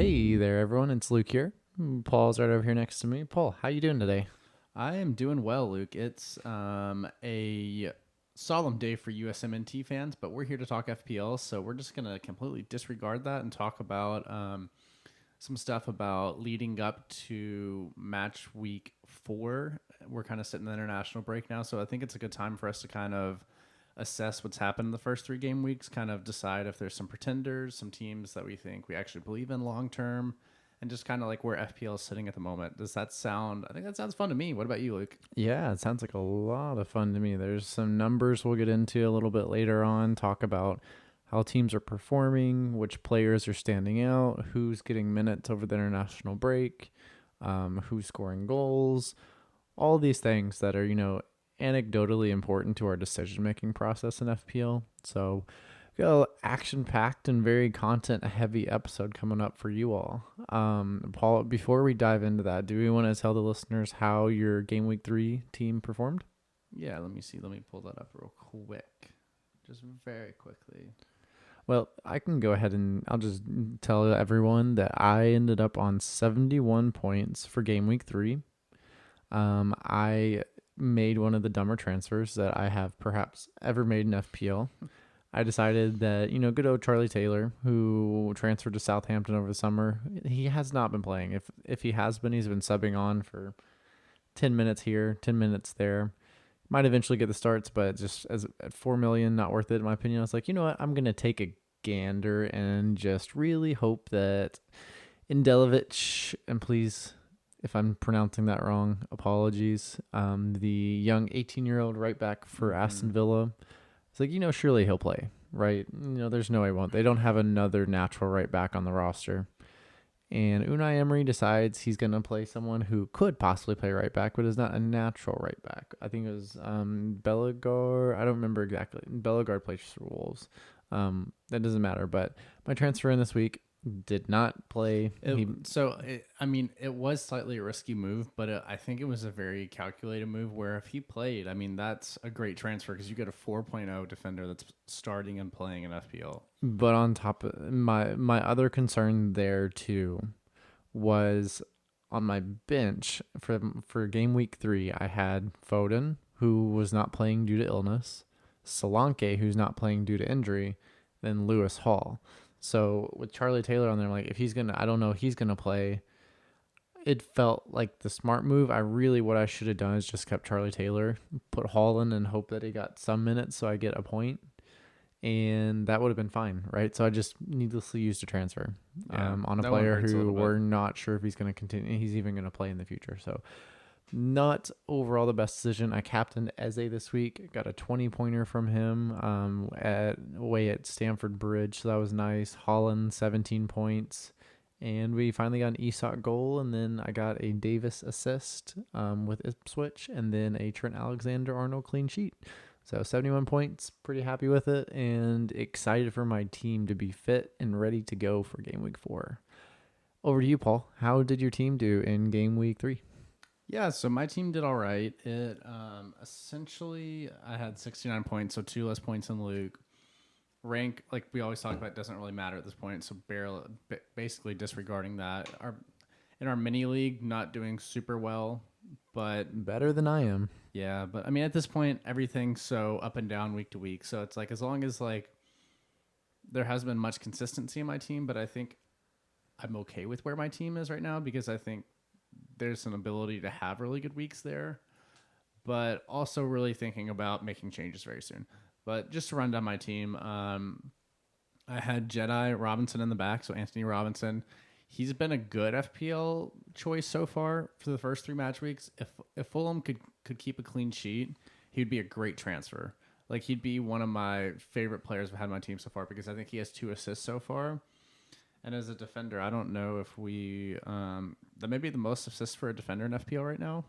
Hey there, everyone. It's Luke here. Paul's right over here next to me. Paul, how you doing today? I am doing well, Luke. It's a solemn day for USMNT fans, but we're here to talk FPL, so we're just going to completely disregard that and talk about some stuff about leading up to match week 4. We're kind of sitting in the international break now, so I think it's a good time for us to kind of assess what's happened in the first 3 game weeks, kind of decide if there's some pretenders, some teams that we think we actually believe in long term, and just kind of like where FPL is sitting at the moment. Does that sound? I think that sounds fun to me. What about you, Luke? Yeah, it sounds like a lot of fun to me. There's some numbers we'll get into a little bit later on, talk about how teams are performing, which players are standing out, who's getting minutes over the international break, who's scoring goals, all these things that are, anecdotally important to our decision making process in FPL. So, got action packed and very content heavy episode coming up for you all. Paul, before we dive into that, do we want to tell the listeners how your game week 3 team performed? Yeah, let me see. Let me pull that up real quick. Just very quickly. Well, I can go ahead and I'll just tell everyone that I ended up on 71 points for game week 3. I made one of the dumber transfers that I have perhaps ever made in FPL. I decided that, good old Charlie Taylor, who transferred to Southampton over the summer, he has not been playing. If he has been, he's been subbing on for 10 minutes here, 10 minutes there. Might eventually get the starts, but just as at 4 million, not worth it in my opinion. I was like, you know what? I'm going to take a gander and just really hope that Indelovich, and please, if I'm pronouncing that wrong, apologies, the young 18-year-old right back for Aston Villa, it's like, surely he'll play, right? There's no way he won't. They don't have another natural right back on the roster. And Unai Emery decides he's going to play someone who could possibly play right back, but is not a natural right back. I think it was Bellegar. I don't remember exactly. Bellegar plays for Wolves. That doesn't matter. But my transfer in this week did not play. It was slightly a risky move, but I think it was a very calculated move where if he played, that's a great transfer because you get a 4.0 defender that's starting and playing in FPL. But on top of my other concern there too was on my bench for game week 3, I had Foden, who was not playing due to illness, Solanke, who's not playing due to injury, then Lewis Hall. So with Charlie Taylor on there, I'm like, if he's gonna, I don't know, he's gonna play. It felt like the smart move. What I should have done is just kept Charlie Taylor, put Hall in, and hope that he got some minutes so I get a point, and that would have been fine, right? So I just needlessly used a transfer on a player who we're not sure if he's going to continue. He's even going to play in the future. So not overall the best decision. I captained Eze this week. Got a 20-pointer from him at Stamford Bridge. So that was nice. Holland, 17 points. And we finally got an Isak goal. And then I got a Davis assist with Ipswich. And then a Trent Alexander-Arnold clean sheet. So 71 points, pretty happy with it, and excited for my team to be fit and ready to go for game week 4. Over to you, Paul. How did your team do in game week 3? Yeah, so my team did all right. It essentially I had 69 points, so 2 less points than Luke. Rank, like we always talk about, doesn't really matter at this point, so basically disregarding that. In our mini league, not doing super well, but better than I am. Yeah, but at this point, everything's so up and down week to week. So it's like as long as there has been much consistency in my team, but I think I'm okay with where my team is right now because I think there's an ability to have really good weeks there, but also really thinking about making changes very soon. But just to run down my team, I had Jedi Robinson in the back, so Anthony Robinson. He's been a good FPL choice so far for the first 3 match weeks. If Fulham could keep a clean sheet, he'd be a great transfer. Like he'd be one of my favorite players I've had on my team so far because I think he has 2 assists so far. And as a defender, I don't know if that may be the most assists for a defender in FPL right now.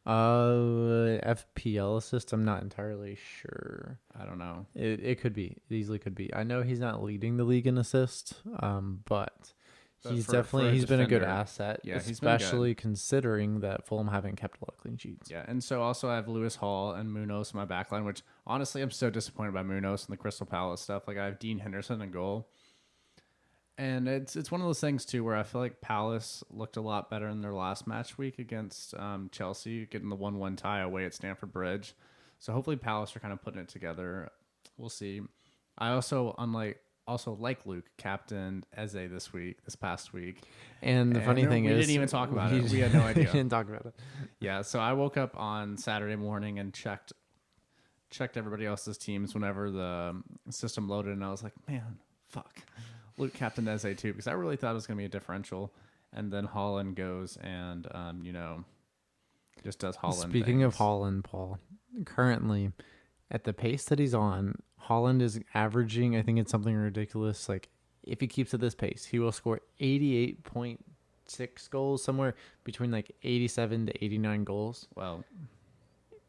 FPL assist, I'm not entirely sure. I don't know. It could be. It easily could be. I know he's not leading the league in assist, but he's been a good asset, yeah, especially considering that Fulham haven't kept a lot of clean sheets. Yeah, and so also I have Lewis Hall and Munoz in my backline, which honestly I'm so disappointed by Munoz and the Crystal Palace stuff. Like I have Dean Henderson in goal. And it's one of those things too where I feel like Palace looked a lot better in their last match week against Chelsea, getting the 1-1 tie away at Stamford Bridge. So hopefully Palace are kind of putting it together. We'll see. I also like Luke, captained Eze this past week. And the funny thing we is, didn't even talk about it. We had no idea. We didn't talk about it. Yeah, so I woke up on Saturday morning and checked everybody else's teams whenever the system loaded, and I was like, man, fuck. Luke captain Eze too, because I really thought it was going to be a differential. And then Holland goes and, just does Holland Speaking of things. Holland, Paul, currently at the pace that he's on, Holland is averaging, I think it's something ridiculous. Like, if he keeps at this pace, he will score 88.6 goals, somewhere between like 87 to 89 goals. Well,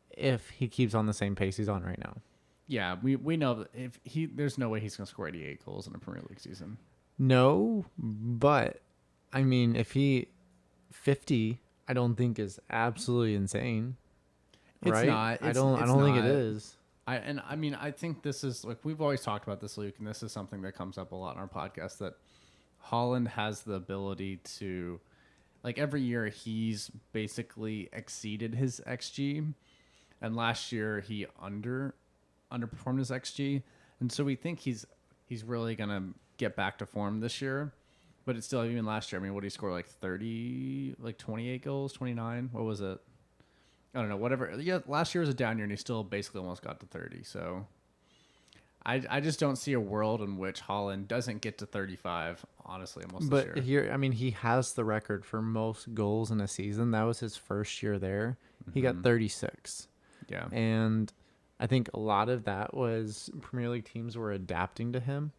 if he keeps on the same pace he's on right now. yeah, we know that there's no way he's going to score 88 goals in a Premier League season. No, but I mean, if he 50, I don't think is absolutely insane. It's right? not. I don't think it is. I think this is like we've always talked about this, Luke, and this is something that comes up a lot in our podcast that Holland has the ability to, like every year he's basically exceeded his XG, and last year he underperformed his XG, and so we think he's really gonna get back to form this year. But it's still, even last year, I mean, what did he score, like 30, like 28 goals, 29? What was it? I don't know, whatever. Yeah, last year was a down year, and he still basically almost got to 30. So I just don't see a world in which Holland doesn't get to 35, honestly, almost this year. But here, I mean, he has the record for most goals in a season. That was his first year there. Mm-hmm. He got 36. Yeah. And I think a lot of that was Premier League teams were adapting to him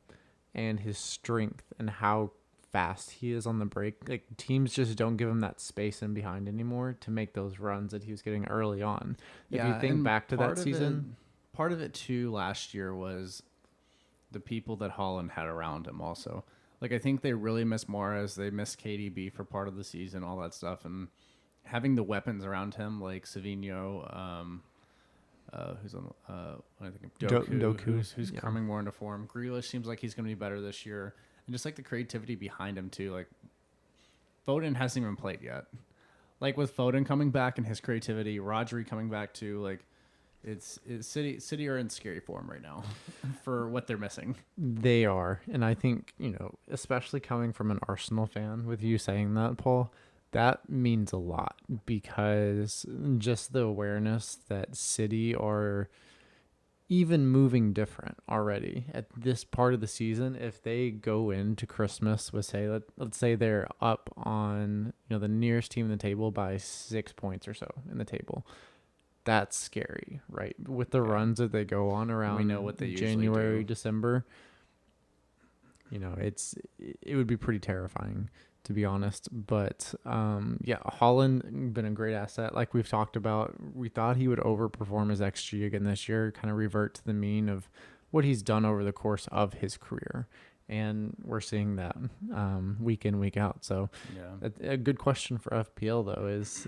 and his strength and how fast he is on the break. Like, teams just don't give him that space in behind anymore to make those runs that he was getting early on. If you think back to that season, part of it too last year was the people that Holland had around him also. Like, I think they really miss Mahrez, they miss KDB for part of the season, all that stuff, and having the weapons around him like Savinho, who's on what I think of Doku, who's coming more into form. Grealish seems like he's going to be better this year. And just like the creativity behind him too. Like, Foden hasn't even played yet. Like, with Foden coming back and his creativity, Rodri coming back too. Like, it's City are in scary form right now for what they're missing. They are, and I think, especially coming from an Arsenal fan, with you saying that, Paul, that means a lot, because just the awareness that City are even moving different already at this part of the season. If they go into Christmas with, say, let's say they're up on the nearest team in the table by 6 points or so in the table, that's scary, right? With the runs that they go on around, we know what they January, December, it would be pretty terrifying, to be honest. But Holland been a great asset. Like we've talked about, we thought he would overperform his XG again this year, kind of revert to the mean of what he's done over the course of his career. And we're seeing that week in, week out. So a good question for FPL, though, is,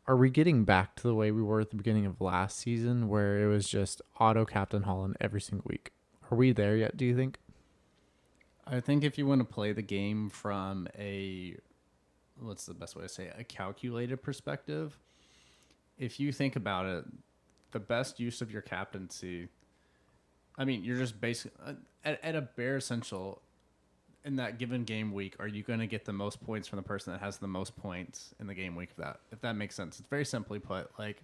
are we getting back to the way we were at the beginning of last season, where it was just auto captain Holland every single week? Are we there yet, do you think? I think if you want to play the game from what's the best way to say it, a calculated perspective, if you think about it, the best use of your captaincy, I mean, you're just basically, at a bare essential, in that given game week, are you going to get the most points from the person that has the most points in the game week if that makes sense? It's very simply put, like,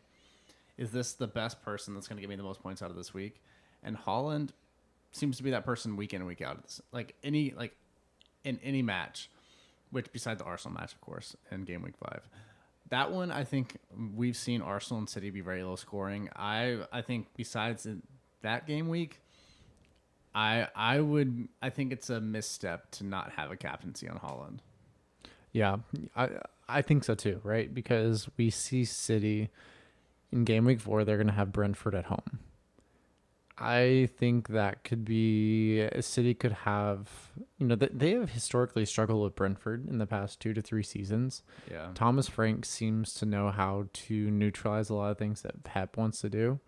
is this the best person that's going to give me the most points out of this week? And Holland seems to be that person week in and week out. In any match, which beside the Arsenal match, of course, in game week 5. That one, I think we've seen Arsenal and City be very low scoring. I think besides that game week, I think it's a misstep to not have a captaincy on Holland. Yeah, I think so too, right? Because we see City in game week 4, they're going to have Brentford at home. I think that could be, City could have, they have historically struggled with Brentford in the past 2 to 3 seasons. Yeah. Thomas Frank seems to know how to neutralize a lot of things that Pep wants to do.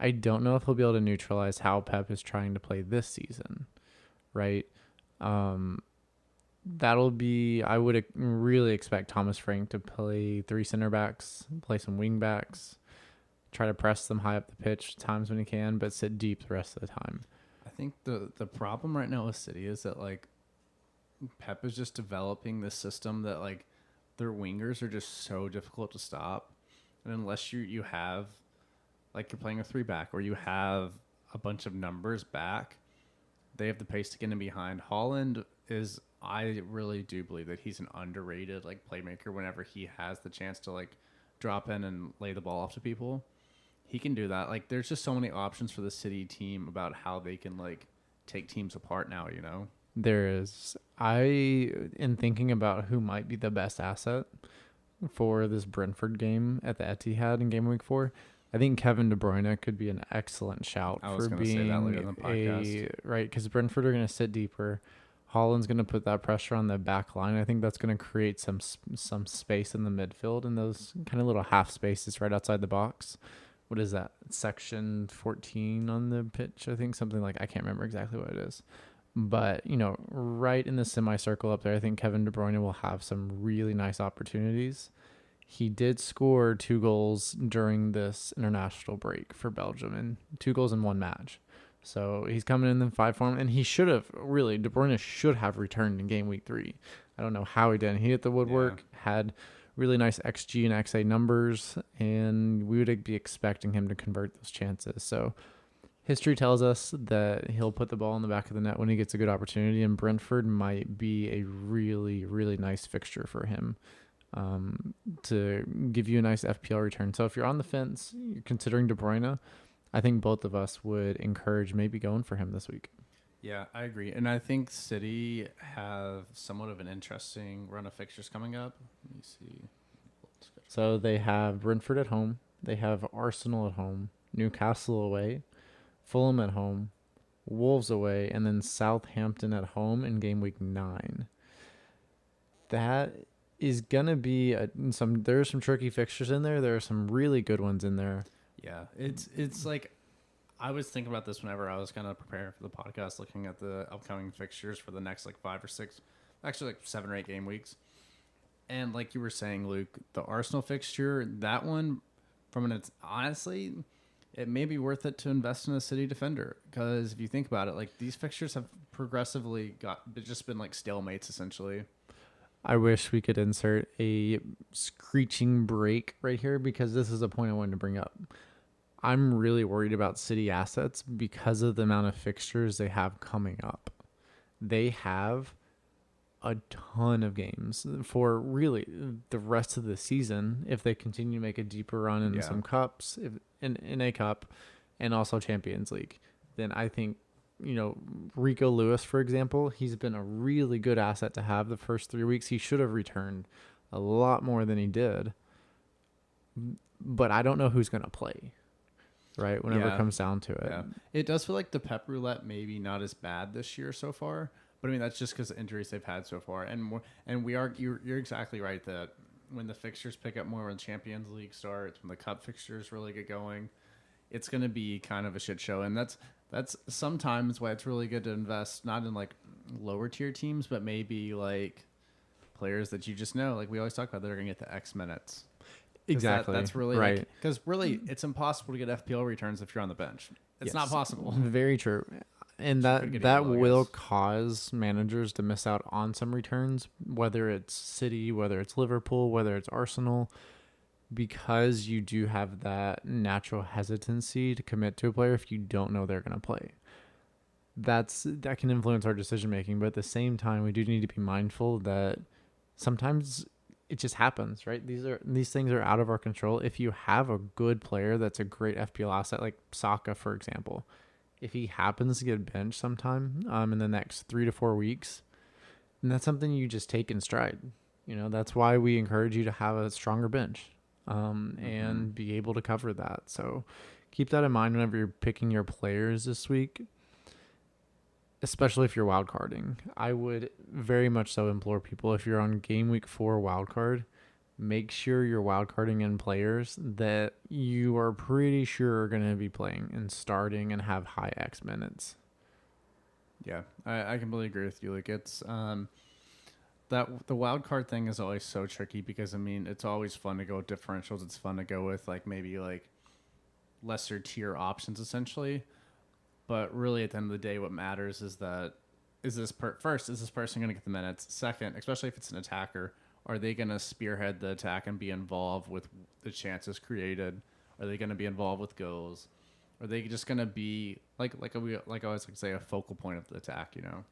I don't know if he'll be able to neutralize how Pep is trying to play this season, right? That'll be, I would really expect Thomas Frank to play 3 center backs, play some wing backs, try to press them high up the pitch times when he can, but sit deep the rest of the time. I think the problem right now with City is that like Pep is just developing this system that like their wingers are just so difficult to stop, and unless you have like you're playing a 3-back or you have a bunch of numbers back, they have the pace to get in behind. Holland is, I really do believe that he's an underrated like playmaker. Whenever he has the chance to like drop in and lay the ball off to people, he can do that. Like there's just so many options for the City team about how they can like take teams apart now, you know. There is. In thinking about who might be the best asset for this Brentford game at the Etihad in game week 4, I think Kevin De Bruyne could be an excellent shout I was for going to say that later being in the podcast. right, because Brentford are going to sit deeper. Holland's going to put that pressure on the back line. I think that's going to create some space in the midfield and those kind of little half spaces right outside the box. What is that? Section 14 on the pitch, I think, something like, I can't remember exactly what it is. But, right in the semicircle up there, I think Kevin De Bruyne will have some really nice opportunities. He did score 2 goals during this international break for Belgium, and 2 goals in 1 match. So he's coming in 5 form, and he should have, really, De Bruyne should have returned in game week 3. I don't know how he didn't. He hit the woodwork, had really nice XG and XA numbers, and we would be expecting him to convert those chances. So history tells us that he'll put the ball in the back of the net when he gets a good opportunity, and Brentford might be a really, really nice fixture for him to give you a nice FPL return. So if you're on the fence, you're considering De Bruyne, I think both of us would encourage maybe going for him this week. Yeah, I agree. And I think City have somewhat of an interesting run of fixtures coming up. Let me see. So they have Brentford at home. They have Arsenal at home, Newcastle away, Fulham at home, Wolves away, and then Southampton at home in game week 9. That is going to be there are some tricky fixtures in there. There are some really good ones in there. Yeah, it's like I was thinking about this whenever I was kind of preparing for the podcast, looking at the upcoming fixtures for the next like 5 or 6, actually like 7 or 8 game weeks. And like you were saying, Luke, the Arsenal fixture, that one, honestly, it may be worth it to invest in a City defender, because if you think about it, like these fixtures have progressively just been like stalemates essentially. I wish we could insert a screeching break right here, because this is a point I wanted to bring up. I'm really worried about City assets because of the amount of fixtures they have coming up. They have a ton of games for really the rest of the season if they continue to make a deeper run in some cups, in a cup, and also Champions League. Then I think, Rico Lewis, for example, he's been a really good asset to have the first 3 weeks. He should have returned a lot more than he did. But I don't know who's going to play, right, whenever it comes down to it. Yeah. It does feel like the Pep Roulette maybe not as bad this year so far. But I mean, that's just because of injuries they've had so far. You're exactly right that when the fixtures pick up more, when Champions League starts, when the cup fixtures really get going, it's going to be kind of a shit show. And that's sometimes why it's really good to invest not in like lower tier teams, but maybe like players that you just know, like we always talk about, that are going to get the X minutes. Exactly. That's really right. Because really, it's impossible to get FPL returns if you're on the bench. It's not possible. Very true. And that will cause managers to miss out on some returns, whether it's City, whether it's Liverpool, whether it's Arsenal, because you do have that natural hesitancy to commit to a player if you don't know they're going to play. That can influence our decision making, but at the same time, we do need to be mindful that sometimes it just happens, right? These things are out of our control. If you have a good player that's a great FPL asset, like Saka, for example, if he happens to get benched sometime in the next 3 to 4 weeks, then that's something you just take in stride. That's why we encourage you to have a stronger bench and be able to cover that. So keep that in mind whenever you're picking your players this week, especially if you're wildcarding. I would very much so implore people, if you're on game week 4 wildcard, make sure you're wildcarding in players that you are pretty sure are going to be playing and starting and have high X minutes. Yeah, I completely agree with you. Like it's that the wild card thing is always so tricky because I mean it's always fun to go with differentials. It's fun to go with like maybe like lesser tier options essentially. But really, at the end of the day, what matters is that first is this person going to get the minutes? Second, especially if it's an attacker, are they going to spearhead the attack and be involved with the chances created? Are they going to be involved with goals? Are they just going to be like I always like to say a focal point of the attack? You know?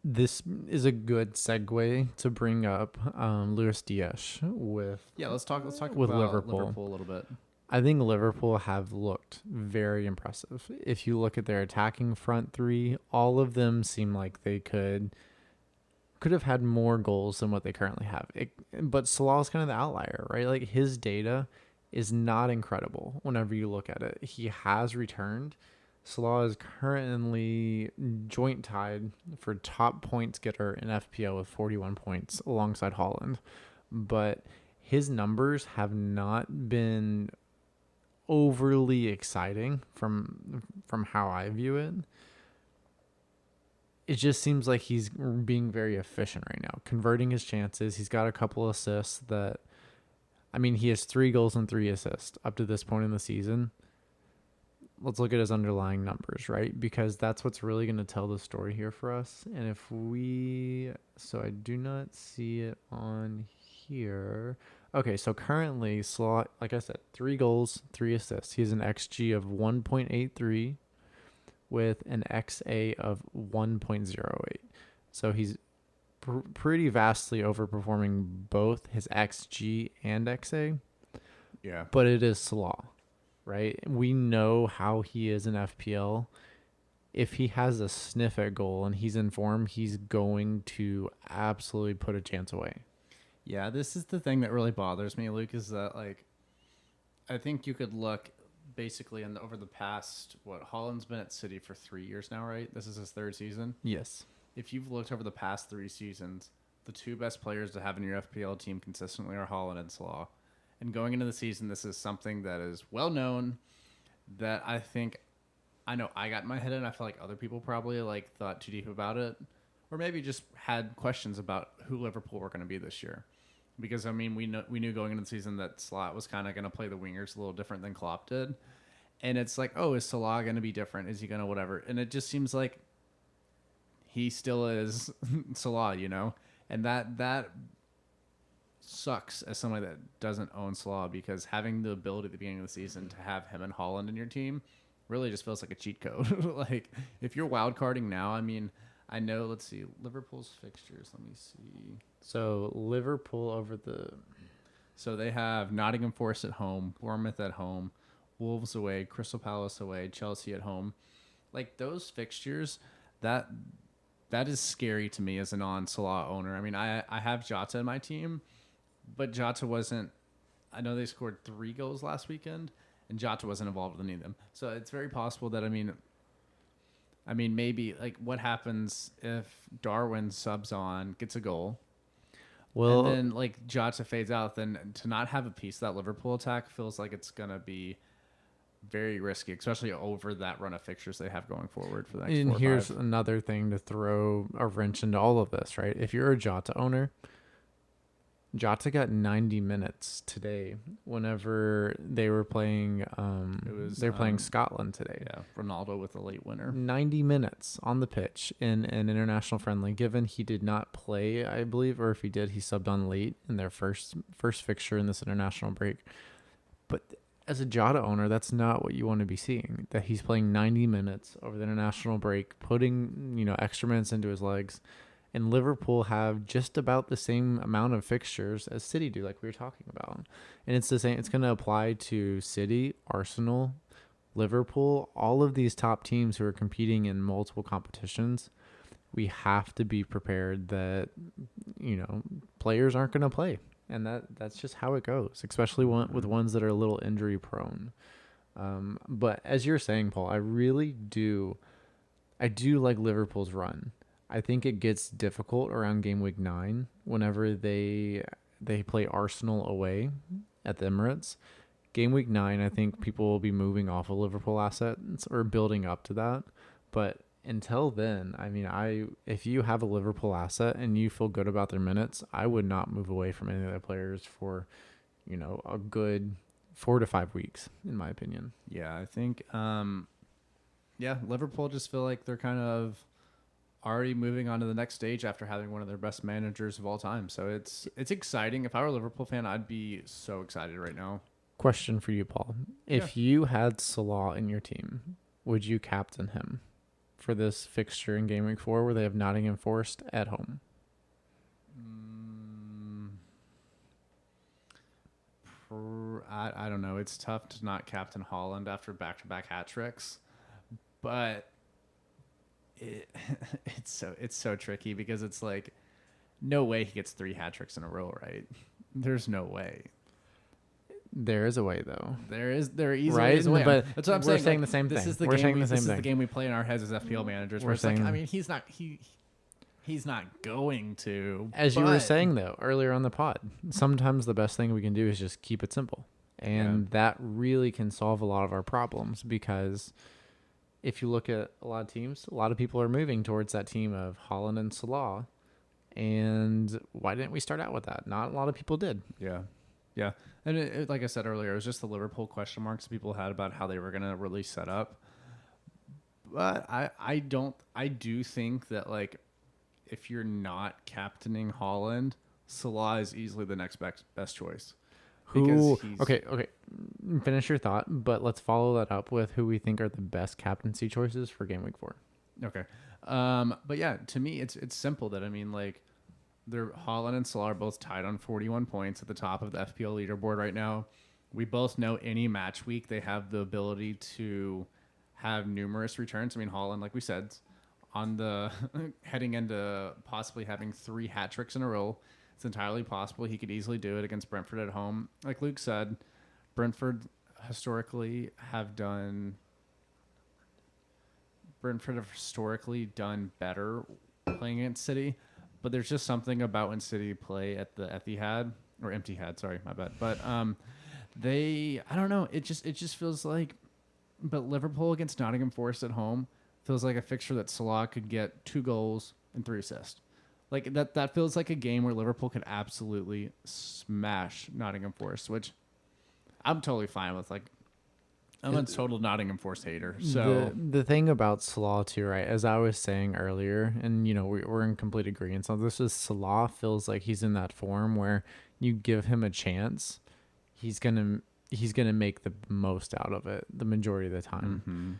This is a good segue to bring up Luis Diaz with Yeah, let's talk with about Liverpool. Liverpool a little bit. I think Liverpool have looked very impressive. If you look at their attacking front three, all of them seem like they could have had more goals than what they currently have. But Salah's kind of the outlier, right? Like his data is not incredible whenever you look at it. He has returned. Salah is currently joint tied for top points getter in FPL with 41 points alongside Holland. But his numbers have not been overly exciting from how I view it. It just seems like he's being very efficient right now, converting his chances. He's got a couple assists that, I mean, he has 3 goals and 3 assists up to this point in the season. Let's look at his underlying numbers, right? Because that's what's really going to tell the story here for us. And so I do not see it on here. Okay, so currently, Slot, like I said, 3 goals, 3 assists. He has an XG of 1.83 with an XA of 1.08. So he's pretty vastly overperforming both his XG and XA. Yeah. But it is Salah, right? We know how he is in FPL. If he has a sniff at goal and he's in form, he's going to absolutely put a chance away. Yeah, this is the thing that really bothers me, Luke, is that like I think you could look basically over the past Holland's been at City for 3 years now, right? This is his 3rd season. Yes. If you've looked over the past 3 seasons, the 2 best players to have in your FPL team consistently are Holland and Salah. And going into the season, this is something that is well known that I know I got in my head, and I feel like other people probably like thought too deep about it, or maybe just had questions about who Liverpool were going to be this year. Because I mean, we knew going into the season that Salah was kind of going to play the wingers a little different than Klopp did, and it's like, oh, is Salah going to be different? Is he going to whatever? And it just seems like he still is Salah, you know, and that sucks as somebody that doesn't own Salah, because having the ability at the beginning of the season to have him and Holland in your team really just feels like a cheat code. Like if you're wild carding now, I mean, I know. Let's see Liverpool's fixtures. Let me see. So Liverpool So they have Nottingham Forest at home, Bournemouth at home, Wolves away, Crystal Palace away, Chelsea at home. Like those fixtures, that is scary to me as a non-Salah owner. I mean, I have Jota in my team, but Jota wasn't. I know they scored 3 goals last weekend, and Jota wasn't involved with any of them. So it's very possible that I mean, maybe like what happens if Darwin subs on, gets a goal, Well, and then like Jota fades out? Then to not have a piece of that Liverpool attack feels like it's gonna be very risky, especially over that run of fixtures they have going forward for the next 4 or 5. here's another thing to throw a wrench into all of this, right? If you're a Jota owner, Jota got 90 minutes today whenever they were playing they're playing Scotland today. Yeah, Ronaldo with a late winner. 90 minutes on the pitch in an international friendly, given he did not play, I believe, or if he did, he subbed on late in their first fixture in this international break. But as a Jota owner, that's not what you want to be seeing, that he's playing 90 minutes over the international break, putting, extra minutes into his legs. And Liverpool have just about the same amount of fixtures as City do, like we were talking about. And it's the same. It's going to apply to City, Arsenal, Liverpool, all of these top teams who are competing in multiple competitions. We have to be prepared that, players aren't going to play. And that's just how it goes, especially with ones that are a little injury prone. But as you're saying, Paul, I do like Liverpool's run. I think it gets difficult around game week 9 whenever they play Arsenal away at the Emirates. Game week 9, I think people will be moving off of Liverpool assets or building up to that. But until then, I mean, if you have a Liverpool asset and you feel good about their minutes, I would not move away from any of their players for, a good 4 to 5 weeks, in my opinion. Yeah, I think, Liverpool just feel like they're kind of already moving on to the next stage after having one of their best managers of all time. So it's exciting. If I were a Liverpool fan, I'd be so excited right now. Question for you, Paul. If you had Salah in your team, would you captain him for this fixture in Game Week 4 where they have Nottingham Forest at home? I don't know. It's tough to not captain Haaland after back-to-back hat tricks, but it's so tricky because it's like no way he gets 3 hat tricks in a row, right? There's no way. There is a way, though. There easily is a way. But that's what I'm we're saying. saying the same thing. This is the game we play in our heads as FPL managers. Where it's like, I mean, he's not going to. As you were saying, though, earlier on the pod, sometimes the best thing we can do is just keep it simple. And that really can solve a lot of our problems because if you look at a lot of teams, a lot of people are moving towards that team of Haaland and Salah. And why didn't we start out with that? Not a lot of people did. Yeah. Yeah. And like I said earlier, it was just the Liverpool question marks people had about how they were going to really set up. But I do think that, like, if you're not captaining Haaland, Salah is easily the next best choice. Okay. Finish your thought, but let's follow that up with who we think are the best captaincy choices for Game Week 4. Okay. But yeah, to me, it's simple that, I mean, like, Haaland and Salah are both tied on 41 points at the top of the FPL leaderboard right now. We both know any match week they have the ability to have numerous returns. I mean, Haaland, like we said, on the heading into possibly having 3 hat tricks in a row. It's entirely possible he could easily do it against Brentford at home. Like Luke said, Brentford historically have done better playing against City. But there's just something about when City play at the Etihad or Empty-Had, sorry, my bad. But I don't know. It just feels like, but Liverpool against Nottingham Forest at home feels like a fixture that Salah could get 2 goals and 3 assists. Like that feels like a game where Liverpool could absolutely smash Nottingham Forest, which I'm totally fine with. Like, I'm a total Nottingham Forest hater. So the thing about Salah too, right? As I was saying earlier, and we're in complete agreement on this. Is Salah feels like he's in that form where you give him a chance, he's gonna make the most out of it the majority of the time. Mm-hmm.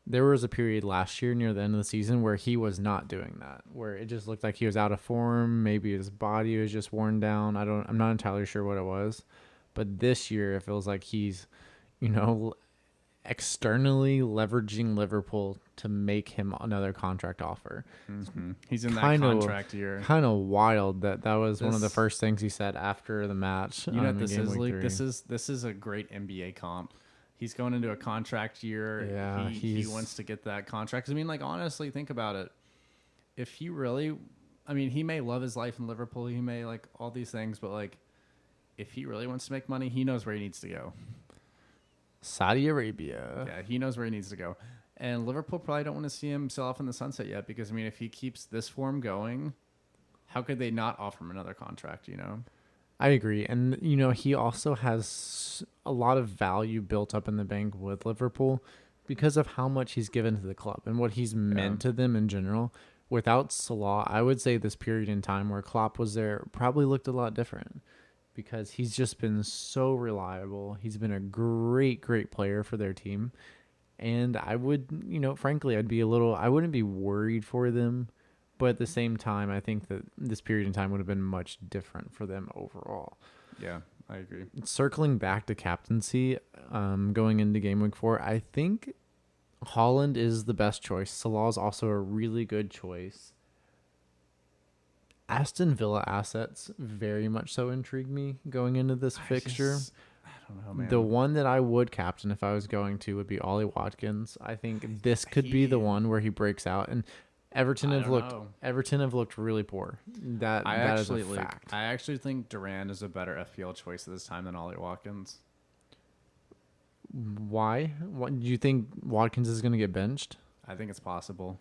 There was a period last year near the end of the season where he was not doing that, where it just looked like he was out of form. Maybe his body was just worn down. I'm not entirely sure what it was, but this year it feels like he's, externally leveraging Liverpool to make him another contract offer. Mm-hmm. He's in that contract year. Kind of wild that was one of the first things he said after the match. You know what this is, Luke? This is a great NBA comp. He's going into a contract year. Yeah, he wants to get that contract. I mean, like, honestly, think about it. If he really, I mean, he may love his life in Liverpool. He may like all these things, but like, if he really wants to make money, he knows where he needs to go. Saudi Arabia. Yeah, he knows where he needs to go. And Liverpool probably don't want to see him sail off in the sunset yet because, I mean, if he keeps this form going, how could they not offer him another contract, I agree. And, he also has a lot of value built up in the bank with Liverpool because of how much he's given to the club and what he's meant to them in general. Without Salah, I would say this period in time where Klopp was there probably looked a lot different because he's just been so reliable. He's been a great, great player for their team. And I would, frankly, I wouldn't be worried for them. But at the same time, I think that this period in time would have been much different for them overall. Yeah, I agree. Circling back to captaincy, going into Game Week 4, I think Haaland is the best choice. Salah is also a really good choice. Aston Villa assets very much so intrigue me going into this fixture. I don't know, man. The one that I would captain if I was going to would be Ollie Watkins. I think this could be the one where he breaks out. And Everton have looked really poor. That is a fact. I actually think Duran is a better FPL choice at this time than Ollie Watkins. Why? What do you think Watkins is going to get benched? I think it's possible.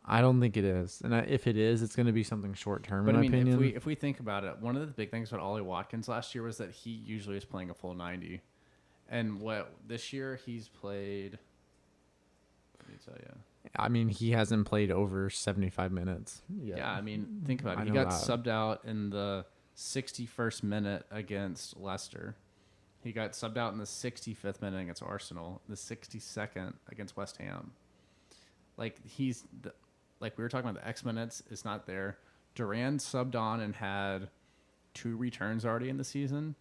I don't think it is. And if it is, it's going to be something short term, in But I my mean, opinion. if we think about it, one of the big things about Ollie Watkins last year was that he usually was playing a full 90, and what this year he's played. Let me tell you. I mean, he hasn't played over 75 minutes yet. Yeah, I mean, think about it. I He know got that. subbed out in the 61st minute against Leicester. He got subbed out in the 65th minute against Arsenal, the 62nd against West Ham. Like like we were talking about, the X minutes is not there. Duran subbed on and had 2 returns already in the season.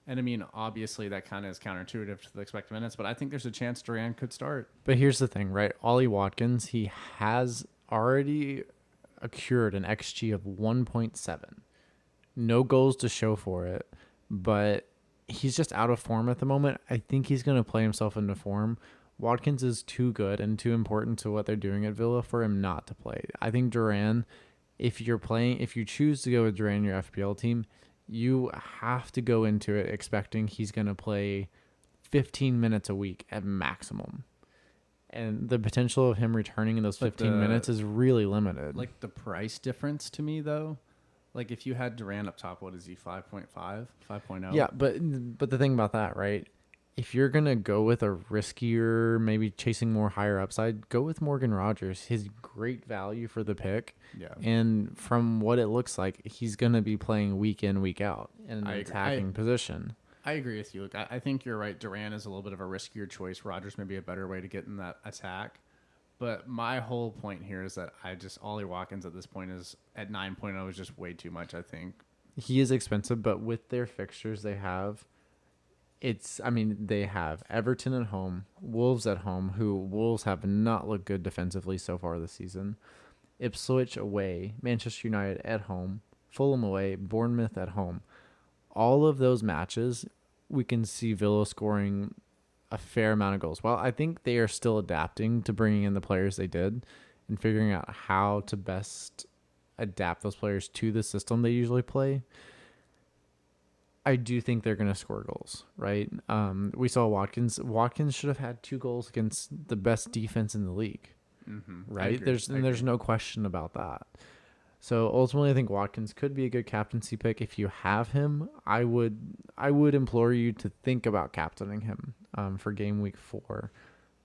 And I mean, obviously that kind of is counterintuitive to the expected minutes, but I think there's a chance Duran could start. But here's the thing, right? Ollie Watkins, he has already accrued an XG of 1.7. No goals to show for it, but he's just out of form at the moment. I think he's going to play himself into form. Watkins is too good and too important to what they're doing at Villa for him not to play. I think Duran, if you choose to go with Duran in your FPL team, you have to go into it expecting he's going to play 15 minutes a week at maximum. And the potential of him returning in those 15 minutes is really limited. Like the price difference to me, though, like if you had Duran up top, what is he, 5.5, 5.0? Yeah, but the thing about that, right? If you're going to go with a riskier, maybe chasing more higher upside, go with Morgan Rogers. His great value for the pick. Yeah. And from what it looks like, he's going to be playing week in, week out in an attacking position. I agree with you. Look, I think you're right. Duran is a little bit of a riskier choice. Rogers may be a better way to get in that attack. But my whole point here is that Ollie Watkins at this point is at 9.0 is just way too much, I think. He is expensive, but with their fixtures they have, they have Everton at home, Wolves at home, who Wolves have not looked good defensively so far this season, Ipswich away, Manchester United at home, Fulham away, Bournemouth at home. All of those matches, we can see Villa scoring a fair amount of goals. Well, I think they are still adapting to bringing in the players they did and figuring out how to best adapt those players to the system they usually play. I do think they're going to score goals, right? We saw Watkins. Watkins should have had 2 goals against the best defense in the league, right? There's no question about that. So ultimately, I think Watkins could be a good captaincy pick. If you have him, I would implore you to think about captaining him for game week 4.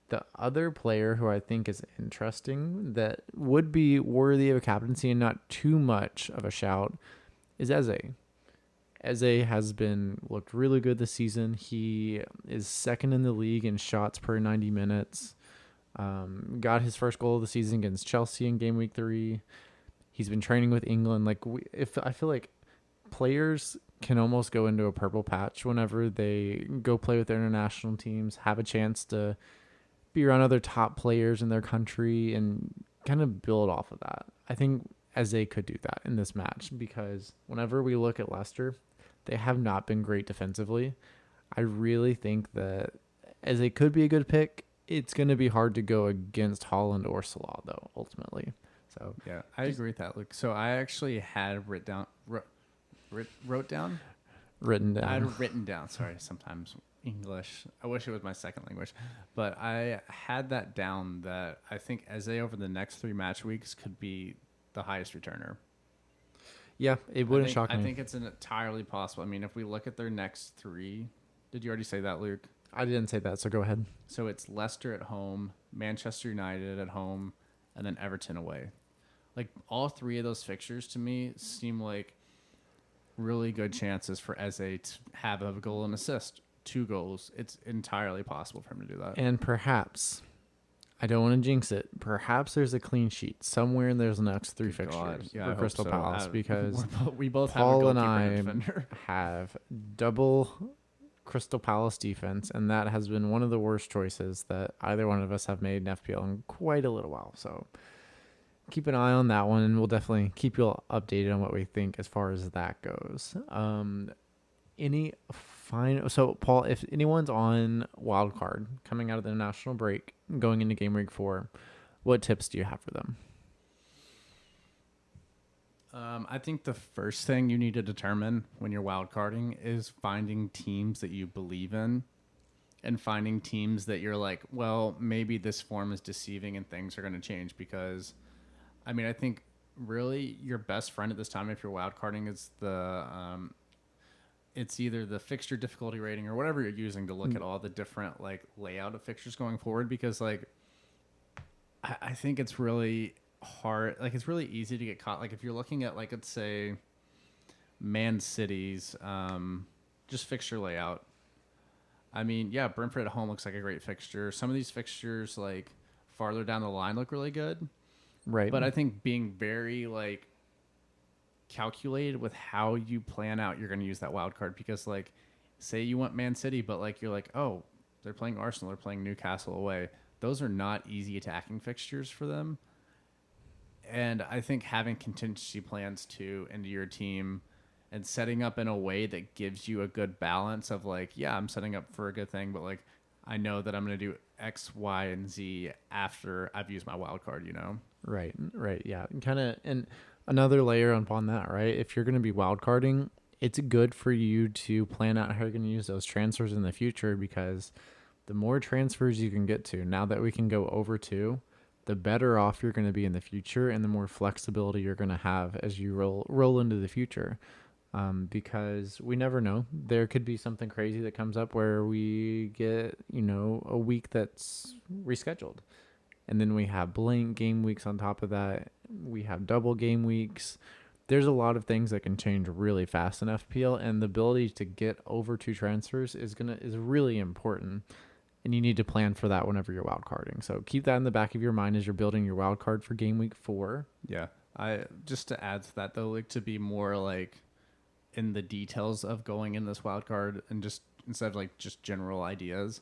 The other player who I think is interesting that would be worthy of a captaincy and not too much of a shout is Eze. Eze has looked really good this season. He is second in the league in shots per 90 minutes. Got his first goal of the season against Chelsea in game week 3. He's been training with England. I feel like players can almost go into a purple patch whenever they go play with their international teams, have a chance to be around other top players in their country and kind of build off of that. I think Eze could do that in this match because whenever we look at Leicester, they have not been great defensively. I really think that Eze could be a good pick. It's going to be hard to go against Holland or Salah, though, ultimately. So yeah, I agree with that, Luke. So I actually had written down. Sorry, sometimes English. I wish it was my second language, but I had that down that I think Eze over the next 3 match weeks could be the highest returner. Yeah, it wouldn't shock me. I think it's entirely possible. I mean, if we look at their next 3, did you already say that, Luke? I didn't say that, so go ahead. So it's Leicester at home, Manchester United at home, and then Everton away. Like all 3 of those fixtures to me seem like really good chances for Eze to have a goal and assist, 2 goals. It's entirely possible for him to do that. And perhaps, I don't want to jinx it, perhaps there's a clean sheet somewhere in those next 3 fixtures for Crystal Palace because we both Paul have a and I defender. have double Crystal Palace defense, and that has been one of the worst choices that either one of us have made in FPL in quite a little while. So keep an eye on that one, and we'll definitely keep you all updated on what we think as far as that goes. So Paul, if anyone's on wildcard coming out of the national break, going into game week 4, what tips do you have for them? I think the first thing you need to determine when you're wildcarding is finding teams that you believe in and finding teams that you're like, well, maybe this form is deceiving and things are going to change because I mean, I think really your best friend at this time, if you're wildcarding, is it's either the fixture difficulty rating or whatever you're using to look at all the different like layout of fixtures going forward. Because like I think it's really hard. Like it's really easy to get caught. Like if you're looking at like let's say Man City's just fixture layout. I mean, yeah, Brentford at home looks like a great fixture. Some of these fixtures like farther down the line look really good. Right. But I think being very like calculated with how you plan out you're going to use that wild card, because like say you want Man City but like you're like, oh, they're playing Arsenal, they're playing Newcastle away, those are not easy attacking fixtures for them. And I think having contingency plans too into your team and setting up in a way that gives you a good balance of like, yeah, I'm setting up for a good thing, but like I know that I'm going to do X, Y, and Z after I've used my wild card, you know? Right. Yeah. Kind of, and another layer upon that, right? If you're going to be wild carding, it's good for you to plan out how you're going to use those transfers in the future, because the more transfers you can get to, now that we can go over two, the better off you're going to be in the future, and the more flexibility you're going to have as you roll into the future. Because we never know. There could be something crazy that comes up where we get, a week that's rescheduled. And then we have blank game weeks on top of that. We have double game weeks. There's a lot of things that can change really fast in FPL, and the ability to get over two transfers is really important. And you need to plan for that whenever you're wildcarding. So keep that in the back of your mind as you're building your wildcard for game week 4. Yeah. I just to add to that though, like to be more like in the details of going in this wild card and just instead of like just general ideas.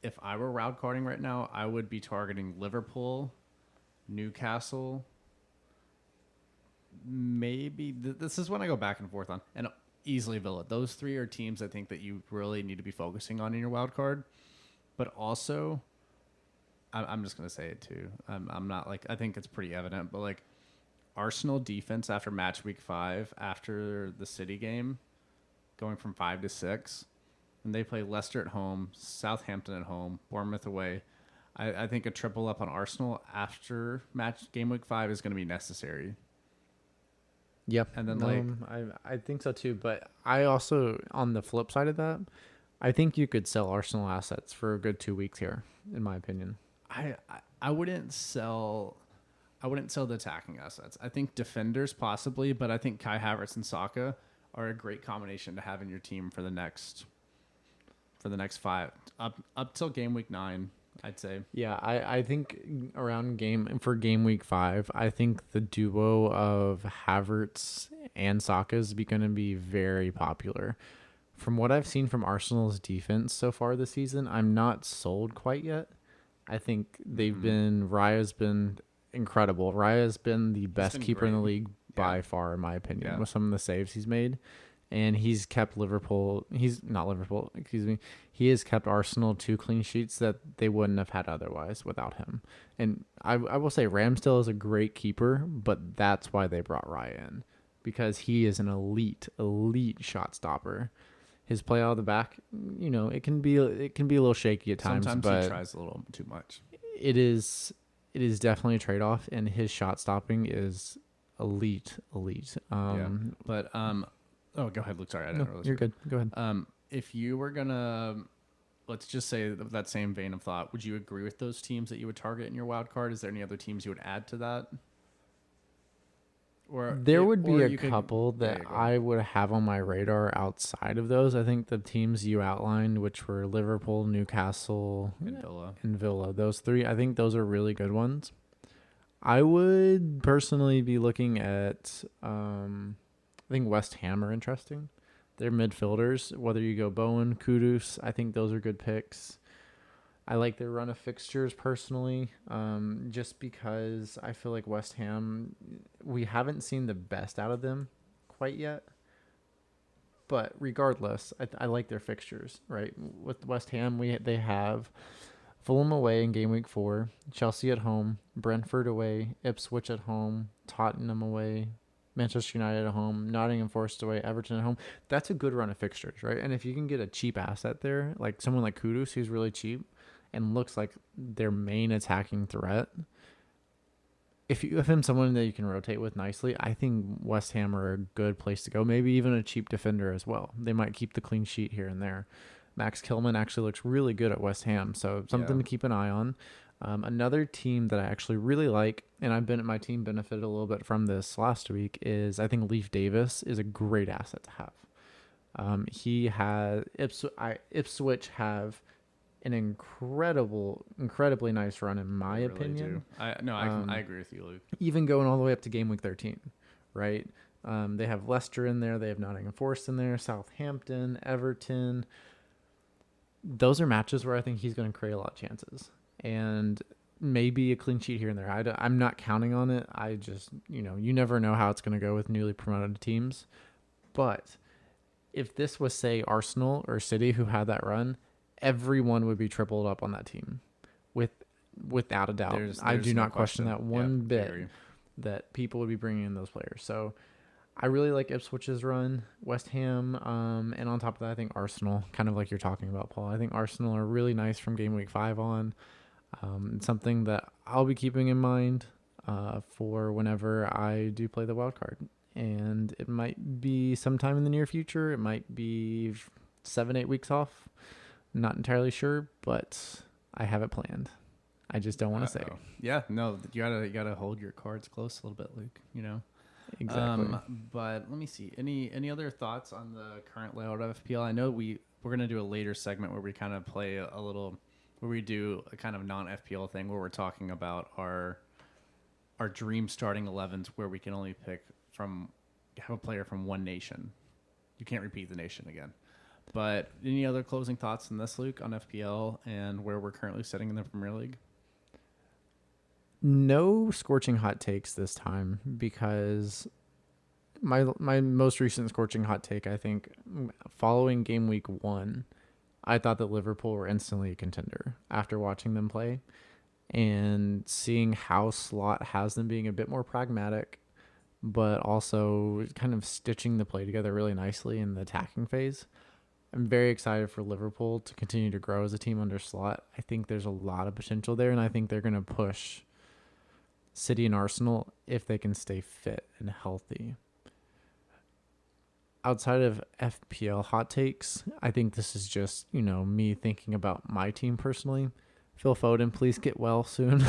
If I were wild carding right now, I would be targeting Liverpool, Newcastle, maybe this is when I go back and forth on, and easily Villa. Those three are teams I think that you really need to be focusing on in your wild card. But also, I'm just gonna say it too. I'm not like, I think it's pretty evident, but like Arsenal defense after match week 5, after the City game, going from 5 to 6, and they play Leicester at home, Southampton at home, Bournemouth away. I think a triple up on Arsenal after game week 5 is going to be necessary. Yep. And then I think so too. But I also, on the flip side of that, I think you could sell Arsenal assets for a good 2 weeks here, in my opinion. I wouldn't sell the attacking assets. I think defenders possibly, but I think Kai Havertz and Saka are a great combination to have in your team for the next 5 up till game week 9, I'd say. Yeah, I think around game week 5, I think the duo of Havertz and Saka is going to be very popular. From what I've seen from Arsenal's defense so far this season, I'm not sold quite yet. I think Raya's been incredible. Raya's been the best keeper in the league by far, in my opinion, with some of the saves he's made. And he's kept he has kept Arsenal 2 clean sheets that they wouldn't have had otherwise without him. And I will say Ramsdale is a great keeper, but that's why they brought Raya in, because he is an elite shot stopper. His play out of the back, it can be a little shaky at times. Sometimes but he tries a little too much. It is definitely a trade-off, and his shot stopping is elite. Oh, go ahead, Luke. Sorry, I didn't realize. You're good. Go ahead. If you were gonna, let's just say that same vein of thought, would you agree with those teams that you would target in your wild card? Is there any other teams you would add to that? Or there would be a couple that I would have on my radar outside of those. I think the teams you outlined, which were Liverpool, Newcastle, and Villa, those 3, I think those are really good ones. I would personally be looking at, I think West Ham are interesting. They're midfielders. Whether you go Bowen, Kudus, I think those are good picks. I like their run of fixtures personally, just because I feel like West Ham, we haven't seen the best out of them quite yet. But regardless, I like their fixtures, right? With West Ham, they have Fulham away in game week 4, Chelsea at home, Brentford away, Ipswich at home, Tottenham away, Manchester United at home, Nottingham Forest away, Everton at home. That's a good run of fixtures, right? And if you can get a cheap asset there, like someone like Kudus, who's really cheap and looks like their main attacking threat, if you have him someone that you can rotate with nicely, I think West Ham are a good place to go. Maybe even a cheap defender as well. They might keep the clean sheet here and there. Max Kilman actually looks really good at West Ham, so something Yeah. to keep an eye on. Another team that I actually really like, and my team benefited a little bit from this last week, is I think Leif Davis is a great asset to have. He has Ipswich have an incredibly nice run in my They really opinion. do. I agree with you, Luke. Even going all the way up to game week 13, right? They have Leicester in there. They have Nottingham Forest in there, Southampton, Everton. Those are matches where I think he's going to create a lot of chances. And maybe a clean sheet here and there. I'm not counting on it. I just, you never know how it's going to go with newly promoted teams. But if this was, say, Arsenal or City who had that run, everyone would be tripled up on that team without a doubt. I do not question that one bit that people would be bringing in those players. So I really like Ipswich's run, West Ham, and on top of that, I think Arsenal, kind of like you're talking about, Paul. I think Arsenal are really nice from game week 5 on. It's something that I'll be keeping in mind for whenever I do play the wild card. And it might be sometime in the near future. It might be 7-8 weeks off. Not entirely sure, but I have it planned. I just don't want to say. Yeah, no, you gotta hold your cards close a little bit, Luke. Exactly. But let me see. Any other thoughts on the current layout of FPL? I know we're gonna do a later segment where we kind of play a little, where we do a kind of non-FPL thing where we're talking about our dream starting 11s where we can only have a player from one nation. You can't repeat the nation again. But any other closing thoughts on this, Luke, on FPL and where we're currently sitting in the Premier League? No scorching hot takes this time because my most recent scorching hot take, I think, following game week 1, I thought that Liverpool were instantly a contender after watching them play and seeing how Slot has them being a bit more pragmatic, but also kind of stitching the play together really nicely in the attacking phase. I'm very excited for Liverpool to continue to grow as a team under Slot. I think there's a lot of potential there, and I think they're going to push City and Arsenal if they can stay fit and healthy. Outside of FPL hot takes, I think this is just, me thinking about my team personally. Phil Foden, please get well soon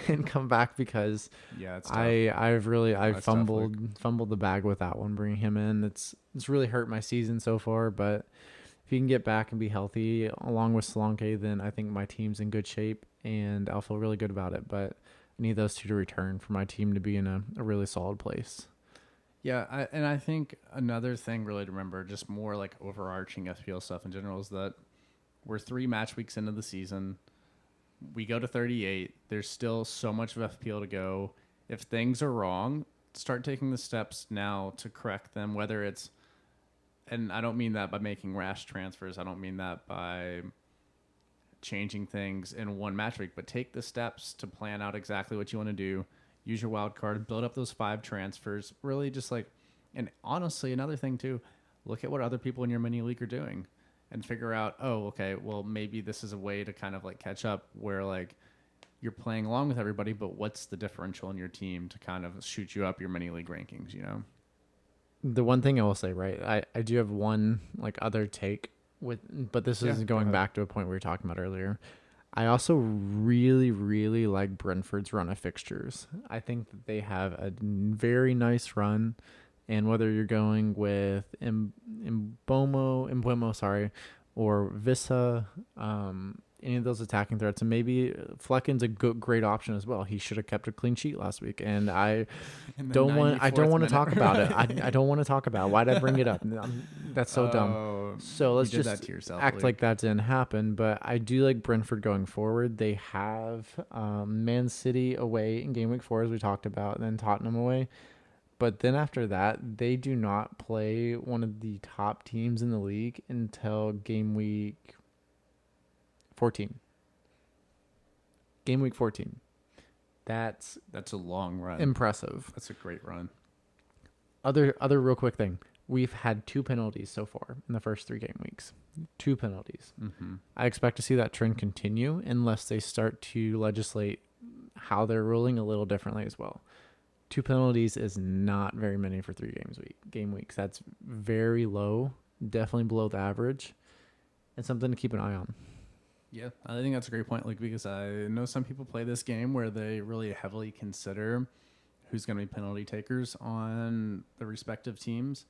and come back because it's I've fumbled the bag with that one, bringing him in. It's really hurt my season so far, but if he can get back and be healthy along with Solanke, then I think my team's in good shape and I'll feel really good about it. But I need those two to return for my team to be in a really solid place. Yeah, I think another thing really to remember, just more like overarching FPL stuff in general, is that we're 3 match weeks into the season. We go to 38. There's still so much of FPL to go. If things are wrong, start taking the steps now to correct them, whether it's, and I don't mean that by making rash transfers. I don't mean that by changing things in one match week, but take the steps to plan out exactly what you want to do. Use your wild card, build up those 5 transfers. Really just and honestly, another thing too, look at what other people in your mini league are doing and figure out, okay, well, maybe this is a way to kind of catch up where you're playing along with everybody, but what's the differential in your team to kind of shoot you up your mini league rankings, The one thing I will say, right, I do have one other take but this is going back to a point we were talking about earlier. I also really, really like Brentford's run of fixtures. I think that they have a very nice run. And whether you're going with Mbuemo, or Vissa, any of those attacking threats, and maybe Flecken's a great option as well. He should have kept a clean sheet last week, and I don't want to talk about it. I don't want to talk about it. Why'd I bring it up? That's so dumb. So let's just that to yourself, act Luke. Like that didn't happen. But I do like Brentford going forward. They have Man City away in game week 4, as we talked about, and then Tottenham away. But then after that, they do not play one of the top teams in the league until game week 14. Game week 14. That's a long run. Impressive. That's a great run. Other real quick thing. We've had 2 penalties so far in the first 3 game weeks. 2 penalties. Mm-hmm. I expect to see that trend continue unless they start to legislate how they're ruling a little differently as well. 2 penalties is not very many for 3 game weeks. That's very low, definitely below the average, and something to keep an eye on. Yeah, I think that's a great point. Like, because I know some people play this game where they really heavily consider who's going to be penalty takers on the respective teams,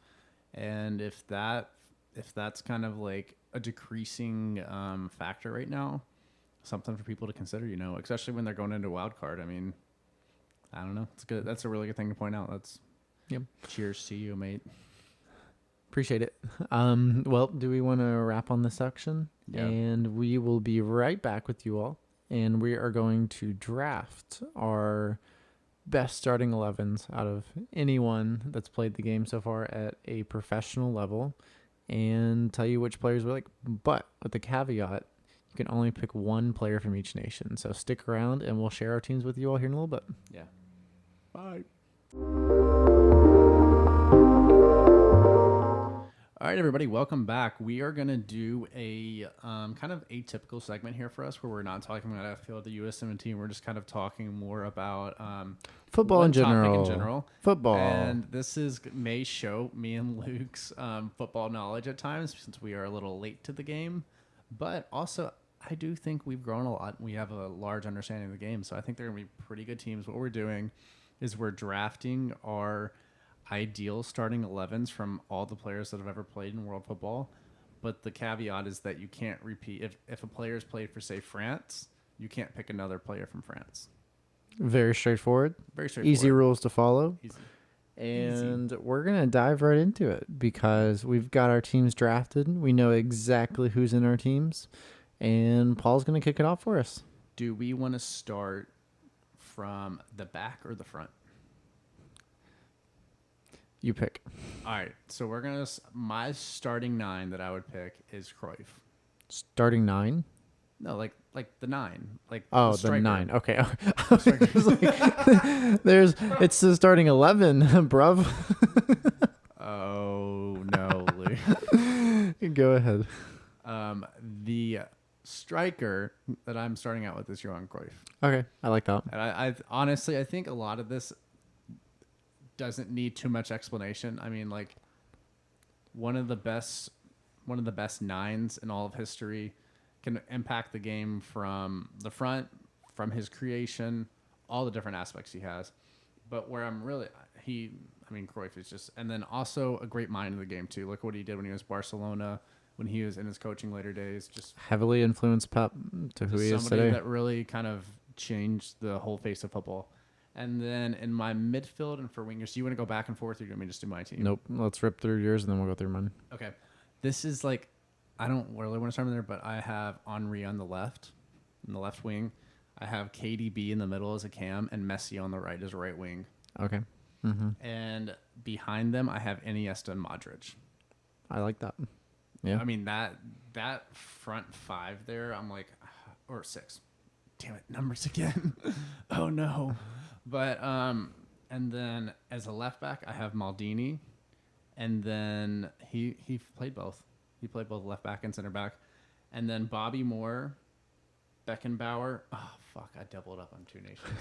and if that's kind of like a decreasing factor right now, something for people to consider. Especially when they're going into a wild card. I mean, I don't know. It's good. That's a really good thing to point out. Yep. Cheers to you, mate. Appreciate it. Well, do we want to wrap on this section? Yeah. And we will be right back with you all. And we are going to draft our best starting 11s out of anyone that's played the game so far at a professional level and tell you which players we like. But with the caveat, you can only pick one player from each nation. So stick around and we'll share our teams with you all here in a little bit. Yeah. Bye. All right, everybody, welcome back. We are going to do a kind of atypical segment here for us where we're not talking about FPL, the US 17. We're just kind of talking more about football in general. Football. And this may show me and Luke's football knowledge at times since we are a little late to the game. But also, I do think we've grown a lot. We have a large understanding of the game. So I think they're going to be pretty good teams. What we're doing is we're drafting our ideal starting 11s from all the players that have ever played in world football, but the caveat is that you can't repeat if a player's played for, say, France, you can't pick another player from France. Very straightforward. Easy rules to follow. Easy. And we're going to dive right into it because we've got our teams drafted. We know exactly who's in our teams, and Paul's going to kick it off for us. Do we want to start from the back or the front? You pick. All right, so my starting 9 that I would pick is Cruyff. Starting 9? No, like the 9, like the 9. Okay. It's the starting 11, bruv. Oh no, Luke. Go ahead. The striker that I'm starting out with is Johan Cruyff. Okay, I like that. And I honestly, I think a lot of this doesn't need too much explanation. I mean, like one of the best 9s in all of history, can impact the game from the front, from his creation, all the different aspects he has. But where I'm really, Cruyff is just, and then also a great mind in the game too. Look what he did when he was Barcelona, when he was in his coaching later days. Just heavily influenced Pep to who he is today. Somebody that really kind of changed the whole face of football. And then in my midfield and for wingers, do you want to go back and forth or do you want me to just do my team? Nope. Let's rip through yours and then we'll go through mine. Okay. This is like, I don't really want to start from there, but I have Henry on the left wing. I have KDB in the middle as a cam and Messi on the right as a right wing. Okay. Mm-hmm. And behind them, I have Iniesta and Modric. I like that. Yeah. I mean, that front 5 there, I'm like, or 6. Damn it, numbers again. Oh no. But and then as a left back, I have Maldini, and then he played both. He played both left back and center back, and then Bobby Moore, Beckenbauer. Oh fuck, I doubled up on 2 nations.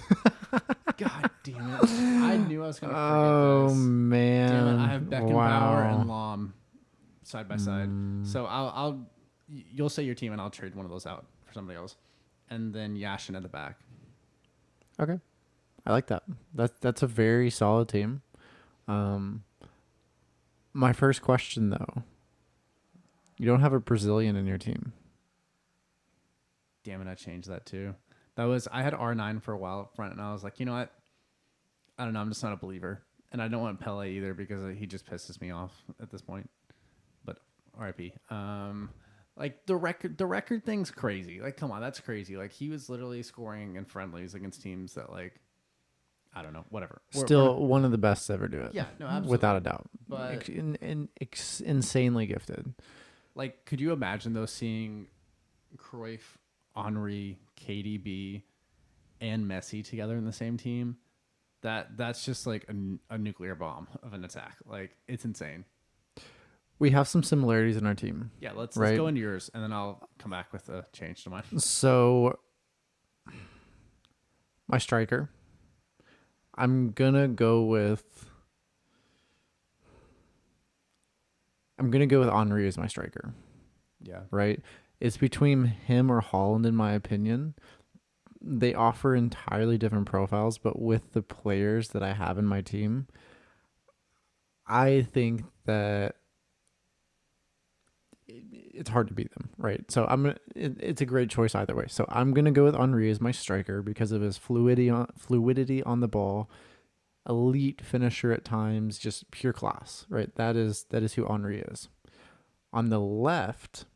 God damn it! I knew I was gonna forget this. Oh man! Damn it! I have Beckenbauer and Lahm side by side. So you'll say your team, and I'll trade one of those out for somebody else, and then Yashin at the back. Okay. I like that. That's a very solid team. My first question, though. You don't have a Brazilian in your team. Damn it, I changed that too. I had R9 for a while up front, and I was like, you know what? I don't know. I'm just not a believer. And I don't want Pele either because he just pisses me off at this point. But RIP. Like the record thing's crazy. Like, come on, that's crazy. Like, he was literally scoring in friendlies against teams that, like, I don't know, whatever. Still one of the best to ever do it. Yeah, no, absolutely. Without a doubt. But insanely gifted. Like, could you imagine, though, seeing Cruyff, Henry, KDB, and Messi together in the same team? That's just like a nuclear bomb of an attack. Like, it's insane. We have some similarities in our team. Yeah, let's go into yours, and then I'll come back with a change to mine. So, My striker. I'm gonna go with Henry as my striker. Yeah. Right? It's between him or Holland, in my opinion. They offer entirely different profiles, but with the players that I have in my team, I think that it's hard to beat them, right? So it's a great choice either way. So I'm gonna go with Henry as my striker because of his fluidity on the ball, elite finisher at times, just pure class, right? That is who Henry is. On the left,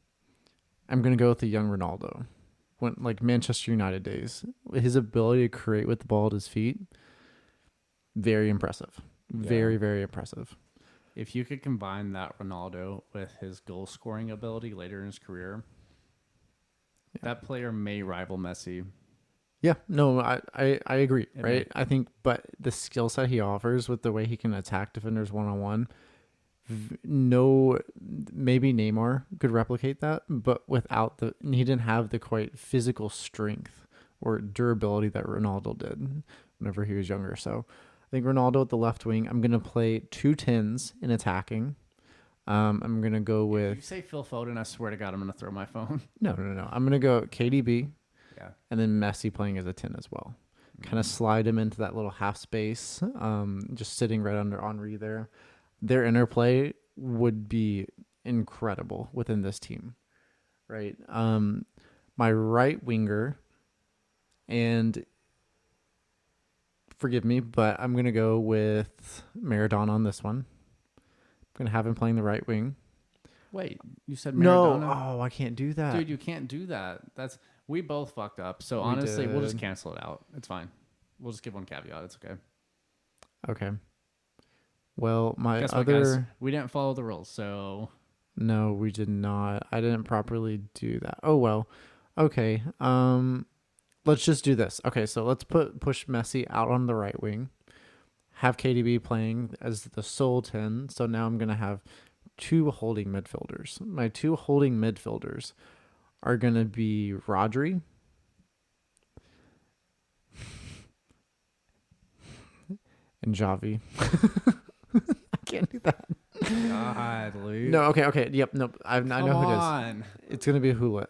I'm gonna go with the young Ronaldo. When like Manchester United days, his ability to create with the ball at his feet, very impressive, very very impressive. If you could combine that Ronaldo with his goal scoring ability later in his career, that player may rival Messi. Yeah, no, I agree, It right? may. I think, but the skill set he offers with the way he can attack defenders one on one, no, maybe Neymar could replicate that, but he didn't have the quite physical strength or durability that Ronaldo did whenever he was younger. So I think Ronaldo at the left wing. I'm gonna play 2 10s in attacking. I'm gonna go If you with say Phil Foden, I swear to God, I'm gonna throw my phone. no. I'm gonna go KDB Yeah. and then Messi playing as a 10 as well. Kind of slide him into that little half space, just sitting right under Henri there. Their interplay would be incredible within this team, right? My right winger, and forgive me, but I'm gonna go with Maradona on this one. I'm gonna have him playing the right wing. Wait, you said No, Maradona? oh, I can't do that. Dude, you can't do that. We both fucked up. So We honestly, we'll just did. cancel it out. It's fine. We'll just give one caveat. It's okay. Okay. Well, my Guess what, guys? other We didn't follow the rules, so no, we did not. I didn't properly do that. Oh well. Okay. Let's just do this. Okay, so let's push Messi out on the right wing. Have KDB playing as the sole 10. So now I'm gonna have 2 holding midfielders. My 2 holding midfielders are gonna be Rodri and Javi. I can't do that. God, Luke. No, okay. Yep, no. I know who it is. on. It's gonna be Hullet.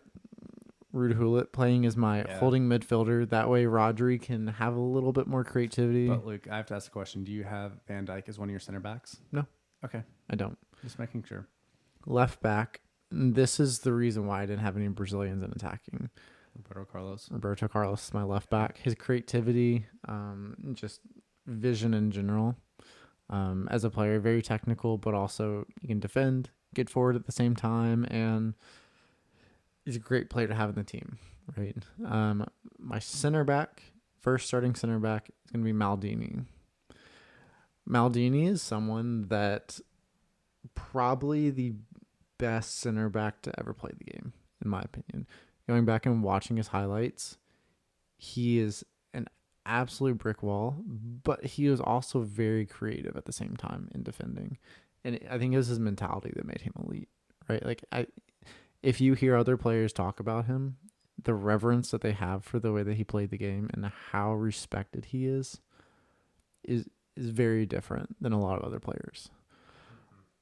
Ruud Hullet playing as my holding midfielder. That way Rodri can have a little bit more creativity. But Luke, I have to ask a question. Do you have Van Dijk as one of your center backs? No. Okay. I don't. Just making sure. Left back. This is the reason why I didn't have any Brazilians in attacking. Roberto Carlos is my left back. His creativity, just vision in general. As a player, very technical, but also he can defend, get forward at the same time, and he's a great player to have in the team, right? My center back, first starting center back, is going to be Maldini. Maldini is someone that probably the best center back to ever play the game, in my opinion. Going back and watching his highlights, he is an absolute brick wall, but he was also very creative at the same time in defending. And I think it was his mentality that made him elite, right? Like if you hear other players talk about him, the reverence that they have for the way that he played the game and how respected he is very different than a lot of other players.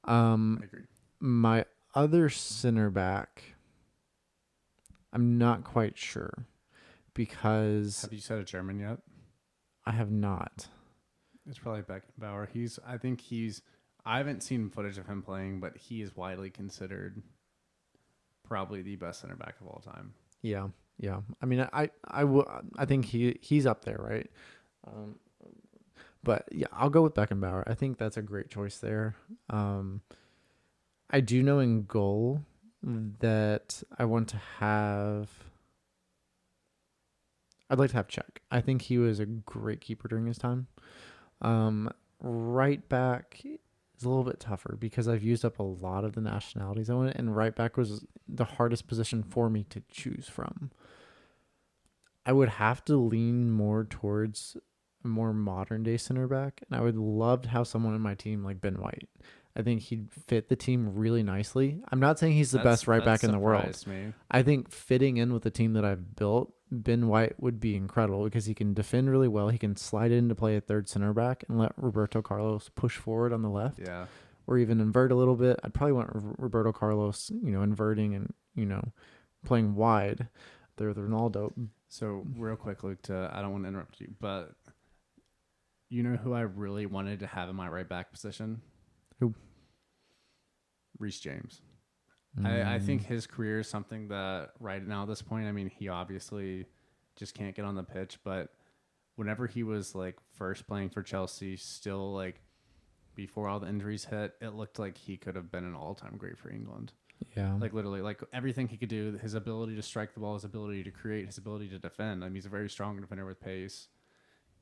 I agree. My other center back, I'm not quite sure because Have you said a German yet? I have not. It's probably Beckenbauer. I haven't seen footage of him playing, but he is widely considered probably the best center back of all time. Yeah. I mean, I think he's up there, right? But yeah, I'll go with Beckenbauer. I think that's a great choice there. I do know in goal that I'd like to have Czech. I think he was a great keeper during his time. Right back is a little bit tougher because I've used up a lot of the nationalities I wanted, and right back was the hardest position for me to choose from. I would have to lean more towards a more modern day center back, and I would love to have someone in my team like Ben White. I think he'd fit the team really nicely. I'm not saying he's the best right back in the world. Me. I think fitting in with the team that I've built, Ben White would be incredible because he can defend really well. He can slide in to play a third center back and let Roberto Carlos push forward on the left, Yeah. or even invert a little bit. I'd probably want Roberto Carlos, inverting and playing wide. They're the Ronaldo. So real quick, Luke, I don't want to interrupt you, but you know who I really wanted to have in my right back position? Who? Reece James. I think his career is something that right now at this point, I mean, he obviously just can't get on the pitch, but whenever he was like first playing for Chelsea, still like before all the injuries hit, it looked like he could have been an all-time great for England. Yeah. Like literally, like everything he could do, his ability to strike the ball, his ability to create, his ability to defend. I mean, he's a very strong defender with pace.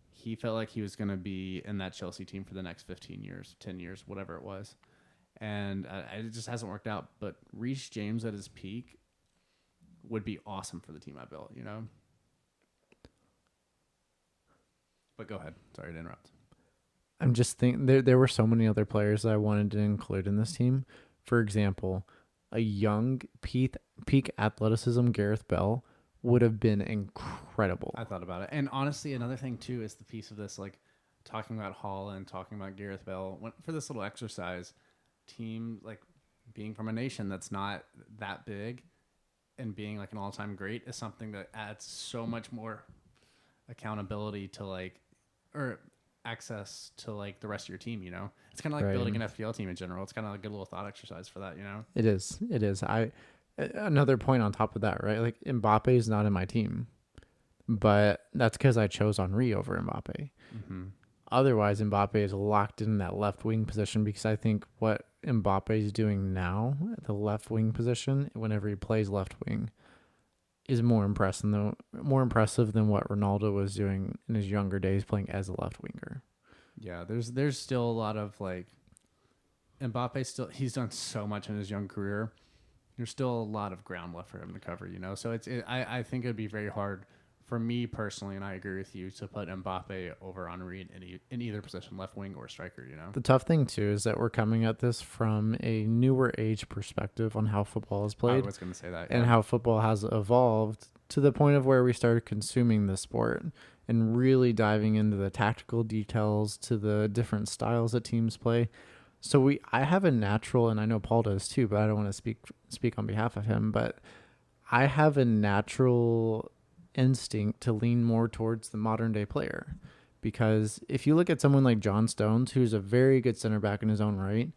He felt like he was going to be in that Chelsea team for the next 15 years, 10 years, whatever it was. And it just hasn't worked out. But Reece James at his peak would be awesome for the team I built, But go ahead. Sorry to interrupt. I'm just thinking there were so many other players that I wanted to include in this team. For example, a young peak athleticism Gareth Bell would have been incredible. I thought about it. And honestly, another thing too is the piece of this, like talking about Holland, talking about Gareth Bell, for this little exercise, team like being from a nation that's not that big and being like an all-time great is something that adds so much more accountability to like, or access to like the rest of your team, It's kind of like Right. building an FPL team in general. It's kind of like a good little thought exercise for that, It is. Another point on top of that, right? Like Mbappe is not in my team, but that's because I chose Henry over Mbappe. Mm-hmm. Otherwise, Mbappe is locked in that left wing position because I think what Mbappe is doing now at the left wing position, whenever he plays left wing, is more impressive than what Ronaldo was doing in his younger days playing as a left winger. Yeah, there's still a lot of like Mbappe he's done so much in his young career. There's still a lot of ground left for him to cover, So I think it'd be very hard for me personally, and I agree with you, to put Mbappe over Henry in either position, left wing or striker, The tough thing too is that we're coming at this from a newer age perspective on how football is played. I was going to say that, and how football has evolved to the point of where we started consuming the sport and really diving into the tactical details to the different styles that teams play. So I have a natural, and I know Paul does too, but I don't want to speak on behalf of him, but I have a natural instinct to lean more towards the modern day player, because if you look at someone like John Stones, who's a very good center back in his own right,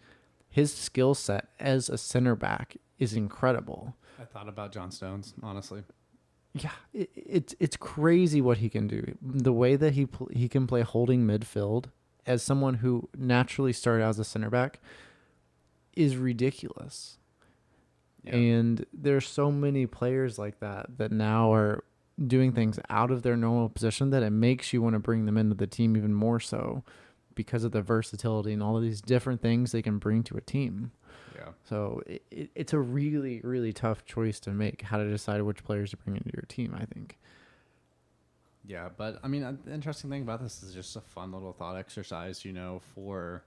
his skill set as a center back is incredible. I thought about John Stones, honestly. Yeah, it's crazy what he can do. The way that he can play holding midfield as someone who naturally started as a center back is ridiculous. Yeah. And there's so many players like that now are doing things out of their normal position that it makes you want to bring them into the team even more so, because of the versatility and all of these different things they can bring to a team. Yeah. So it's a really, really tough choice to make, how to decide which players to bring into your team, I think. Yeah, but I mean, the interesting thing about this is just a fun little thought exercise, for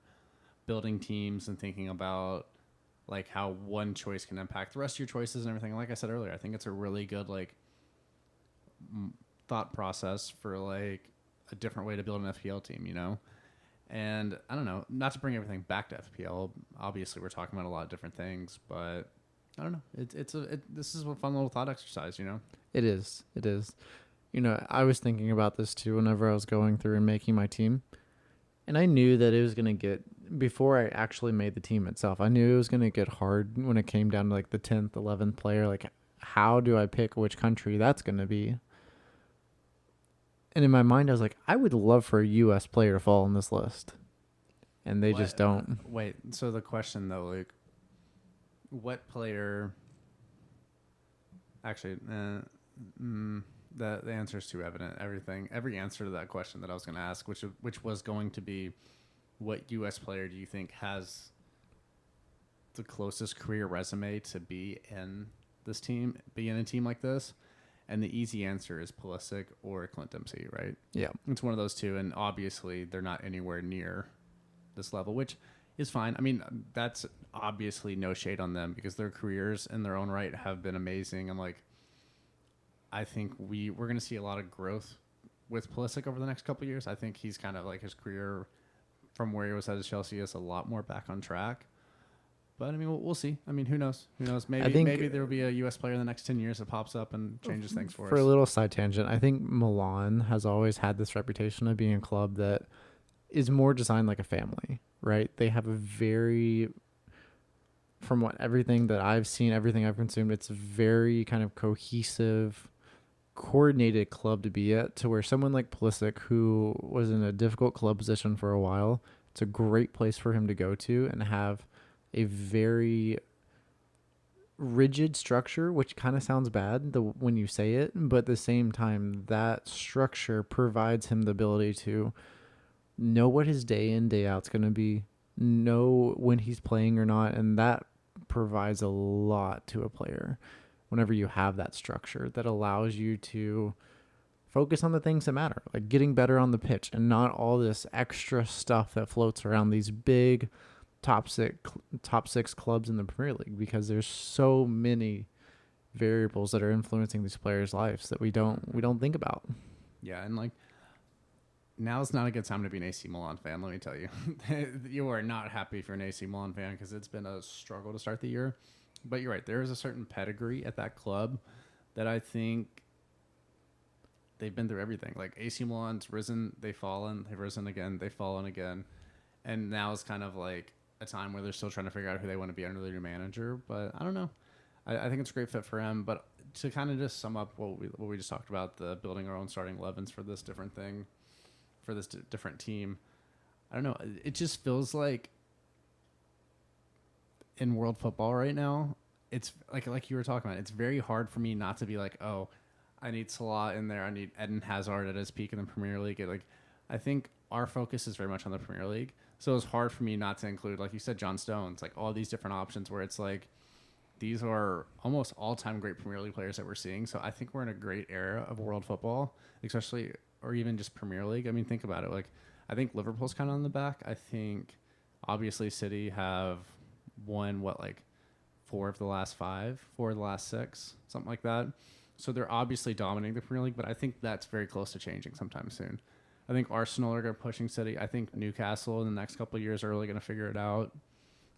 building teams and thinking about like how one choice can impact the rest of your choices and everything. And like I said earlier, I think it's a really good like thought process for like a different way to build an FPL team, And I don't know, not to bring everything back to FPL. Obviously, we're talking about a lot of different things, but I don't know. This is a fun little thought exercise, It is. I was thinking about this too whenever I was going through and making my team, and I knew that it was gonna get, before I actually made the team itself, I knew it was gonna get hard when it came down to like the 10th, 11th player. Like, how do I pick which country that's gonna be? And in my mind, I was like, I would love for a U.S. player to fall on this list. And they just don't. Wait, so the question, though, like, what player... Actually, the answer is too evident. Every answer to that question that I was going to ask, which was going to be, what U.S. player do you think has the closest career resume to be in this team, be in a team like this? And the easy answer is Pulisic or Clint Dempsey, right? Yeah. It's one of those two, and obviously they're not anywhere near this level, which is fine. I mean, that's obviously no shade on them because their careers in their own right have been amazing. And, like, I think we're going to see a lot of growth with Pulisic over the next couple of years. I think he's kind of like his career from where he was at Chelsea is a lot more back on track. But I mean, we'll see. I mean, who knows? Who knows? Maybe there will be a U.S. player in the next 10 years that pops up and changes things for us. For a little side tangent, I think Milan has always had this reputation of being a club that is more designed like a family, right? They have a very, from what everything that I've seen, everything I've consumed, it's a very kind of cohesive, coordinated club to be at, to where someone like Pulisic, who was in a difficult club position for a while, it's a great place for him to go to and have a very rigid structure, which kind of sounds bad when you say it, but at the same time, that structure provides him the ability to know what his day in, day out's going to be, know when he's playing or not, and that provides a lot to a player whenever you have that structure that allows you to focus on the things that matter, like getting better on the pitch and not all this extra stuff that floats around these big top six clubs in the Premier League, because there's so many variables that are influencing these players' lives that we don't think about. Yeah, and like now's not a good time to be an AC Milan fan, let me tell you. You are not happy if you're an AC Milan fan because it's been a struggle to start the year. But you're right, there is a certain pedigree at that club that I think they've been through everything. Like AC Milan's risen, they've fallen, they've risen again, they've fallen again. And now it's kind of like a time where they're still trying to figure out who they want to be under their new manager. But I don't know. I think it's a great fit for him. But to kind of just sum up what we just talked about, the building our own starting 11s for this different thing, for this different team, I don't know. It just feels like in world football right now, it's like you were talking about, it's very hard for me not to be like, oh, I need Salah in there. I need Eden Hazard at his peak in the Premier League. I think our focus is very much on the Premier League. So it's hard for me not to include, like you said, John Stones, like all these different options where it's like, these are almost all-time great Premier League players that we're seeing. So I think we're in a great era of world football, especially, or even just Premier League. I mean, think about it. Like, I think Liverpool's kind of on the back. I think, obviously, City have won, four of the last 6, something like that. So they're obviously dominating the Premier League, but I think that's very close to changing sometime soon. I think Arsenal are going to pushing City. I think Newcastle in the next couple of years are really going to figure it out.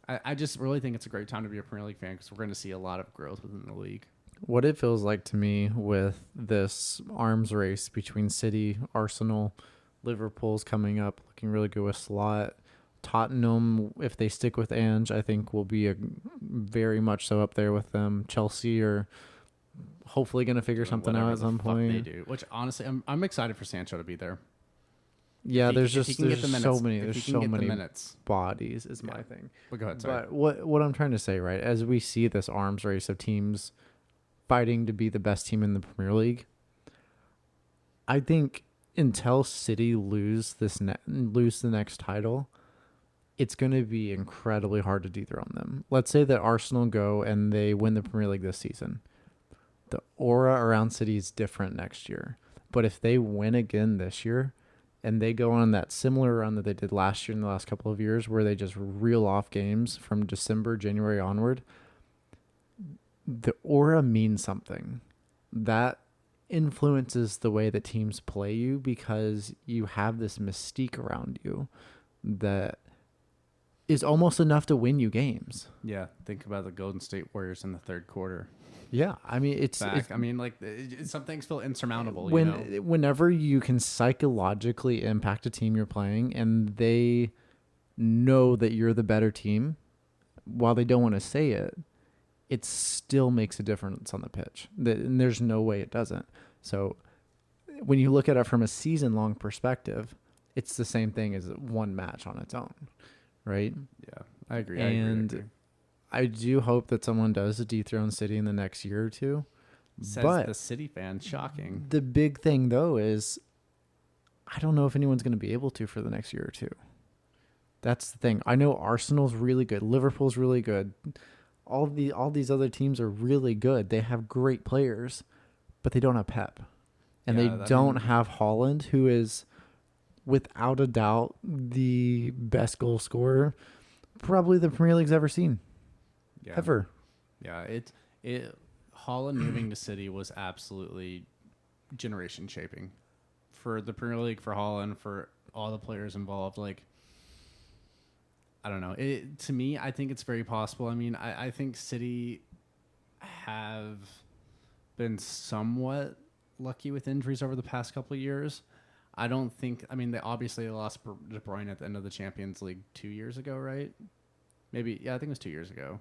I just really think it's a great time to be a Premier League fan because we're going to see a lot of growth within the league. What it feels like to me with this arms race between City, Arsenal, Liverpool's coming up, looking really good with Slot. Tottenham, if they stick with Ange, I think will be very much so up there with them. Chelsea are hopefully going to figure something out at some point. They do, which honestly, I'm excited for Sancho to be there. Yeah, there's so many minutes. bodies is my thing. But go ahead, sorry. But what I'm trying to say, right, as we see this arms race of teams fighting to be the best team in the Premier League, I think until City lose the next title, it's going to be incredibly hard to dethrone them. Let's say that Arsenal go and they win the Premier League this season. The aura around City is different next year. But if they win again this year, and they go on that similar run that they did last year in the last couple of years where they just reel off games from December, January onward, the aura means something. That influences the way that teams play you because you have this mystique around you that is almost enough to win you games. Yeah, think about the Golden State Warriors in the third quarter. Yeah, I mean, it's some things feel insurmountable. Whenever you can psychologically impact a team you're playing and they know that you're the better team, while they don't want to say it, it still makes a difference on the pitch. And there's no way it doesn't. So when you look at it from a season-long perspective, it's the same thing as one match on its own, right? Yeah, I agree. I do hope that someone does dethrone City in the next year or two. Says the City fan. Shocking. The big thing, though, is I don't know if anyone's going to be able to for the next year or two. That's the thing. I know Arsenal's really good. Liverpool's really good. All these other teams are really good. They have great players, but they don't have Pep. And they don't have Haaland, who is, without a doubt, the best goal scorer probably the Premier League's ever seen. Yeah. Ever. Yeah, Holland moving to City was absolutely generation shaping for the Premier League, for Holland, for all the players involved. Like, I don't know. To me, I think it's very possible. I mean, I think City have been somewhat lucky with injuries over the past couple of years. I don't think. I mean, they obviously lost De Bruyne at the end of the Champions League 2 years ago, right? Maybe, yeah, I think it was 2 years ago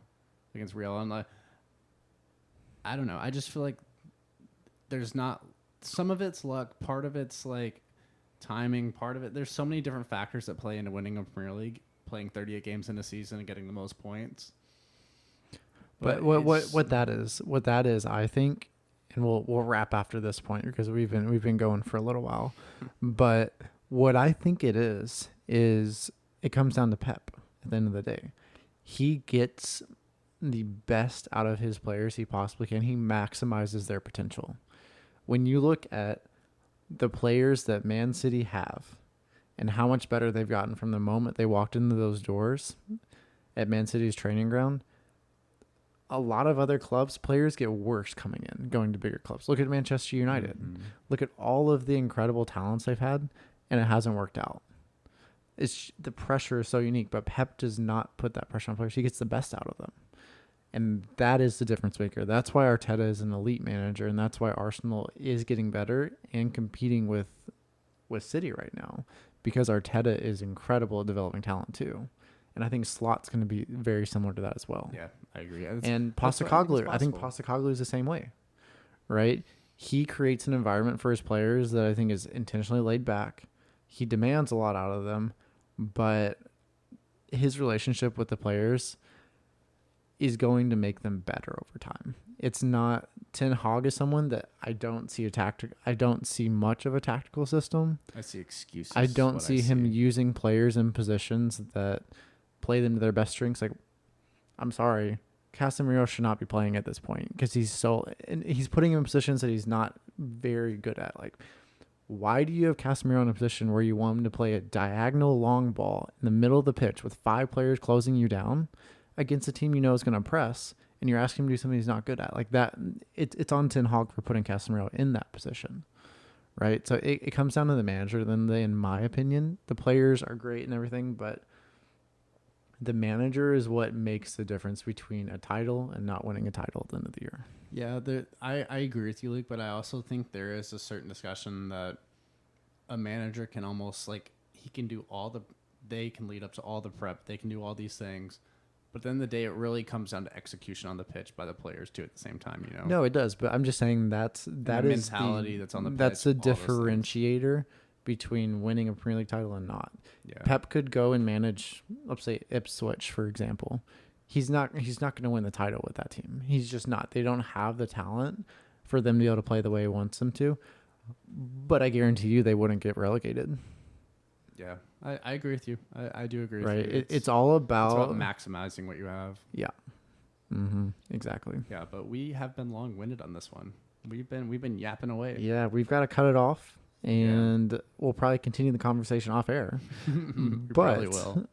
against Real. And I don't know. I just feel like there's not. Some of it's luck. Part of it's like timing. Part of it. There's so many different factors that play into winning a Premier League, playing 38 games in a season and getting the most points. But what that is, I think, and we'll wrap after this point because we've been going for a little while. But what I think it is it comes down to Pep at the end of the day. He gets the best out of his players he possibly can. He maximizes their potential. When you look at the players that Man City have and how much better they've gotten from the moment they walked into those doors at Man City's training ground, a lot of other clubs, players get worse coming in, going to bigger clubs. Look at Manchester United. Mm-hmm. Look at all of the incredible talents they've had, and it hasn't worked out. The pressure is so unique, but Pep does not put that pressure on players. He gets the best out of them. And that is the difference maker. That's why Arteta is an elite manager, and that's why Arsenal is getting better and competing with City right now, because Arteta is incredible at developing talent too. And I think Slot's going to be very similar to that as well. Yeah, I agree. And Postecoglou, I think Postecoglou is the same way, right? He creates an environment for his players that I think is intentionally laid back. He demands a lot out of them, but his relationship with the players is going to make them better over time. It's not. Ten Hag is someone that I don't see much of a tactical system. I see excuses. I don't see him using players in positions that play them to their best strengths. Like, I'm sorry, Casemiro should not be playing at this point because he's putting him in positions that he's not very good at. Like, why do you have Casemiro in a position where you want him to play a diagonal long ball in the middle of the pitch with 5 players closing you down against a team you know is going to press, and you're asking him to do something he's not good at? Like that, it's on Ten Hag for putting Casemiro in that position, right? So it comes down to the manager. Then in my opinion, the players are great and everything, but the manager is what makes the difference between a title and not winning a title at the end of the year. Yeah, I agree with you, Luke, but I also think there is a certain discussion that a manager can almost, like, he can do they can lead up to all the prep, they can do all these things, but then the day it really comes down to execution on the pitch by the players too at the same time, you know? No, it does, but I'm just saying that is mentality that's on the pitch. That's the differentiator between winning a Premier League title and not. Yeah. Pep could go and manage, let's say, Ipswich, for example. He's not going to win the title with that team. He's just not. They don't have the talent for them to be able to play the way he wants them to. But I guarantee you they wouldn't get relegated. Yeah, I agree with you. I do agree with you. Right. It's all about maximizing what you have. Yeah. Mm-hmm. Exactly. Yeah, but we have been long-winded on this one. We've been yapping away. Yeah, we've got to cut it off, and we'll probably continue the conversation off air. We probably will.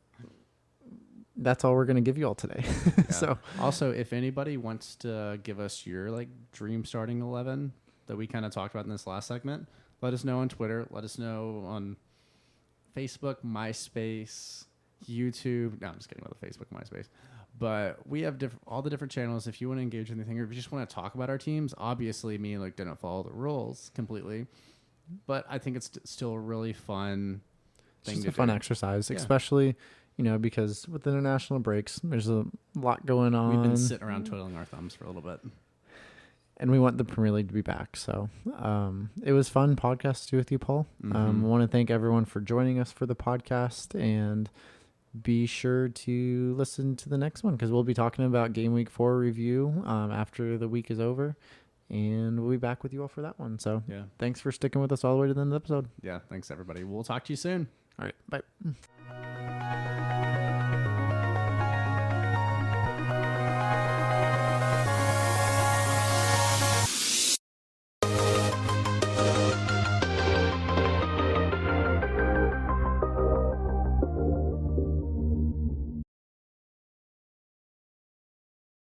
That's all we're going to give you all today. Yeah. So also, if anybody wants to give us your dream starting 11 that we kind of talked about in this last segment, let us know on Twitter. Let us know on Facebook, MySpace, YouTube. No, I'm just kidding about the Facebook, MySpace. But we have all the different channels. If you want to engage in anything, or if you just want to talk about our teams, obviously me and Luke didn't follow the rules completely, but I think it's still a really fun thing. It's just a fun exercise, especially, because with international breaks, there's a lot going on. We've been sitting around twiddling our thumbs for a little bit. And we want the Premier League to be back. So it was fun podcast to do with you, Paul. Mm-hmm. I want to thank everyone for joining us for the podcast, and be sure to listen to the next one because we'll be talking about Game Week 4 review after the week is over, and we'll be back with you all for that one. So thanks for sticking with us all the way to the end of the episode. Yeah, thanks, everybody. We'll talk to you soon. All right, bye.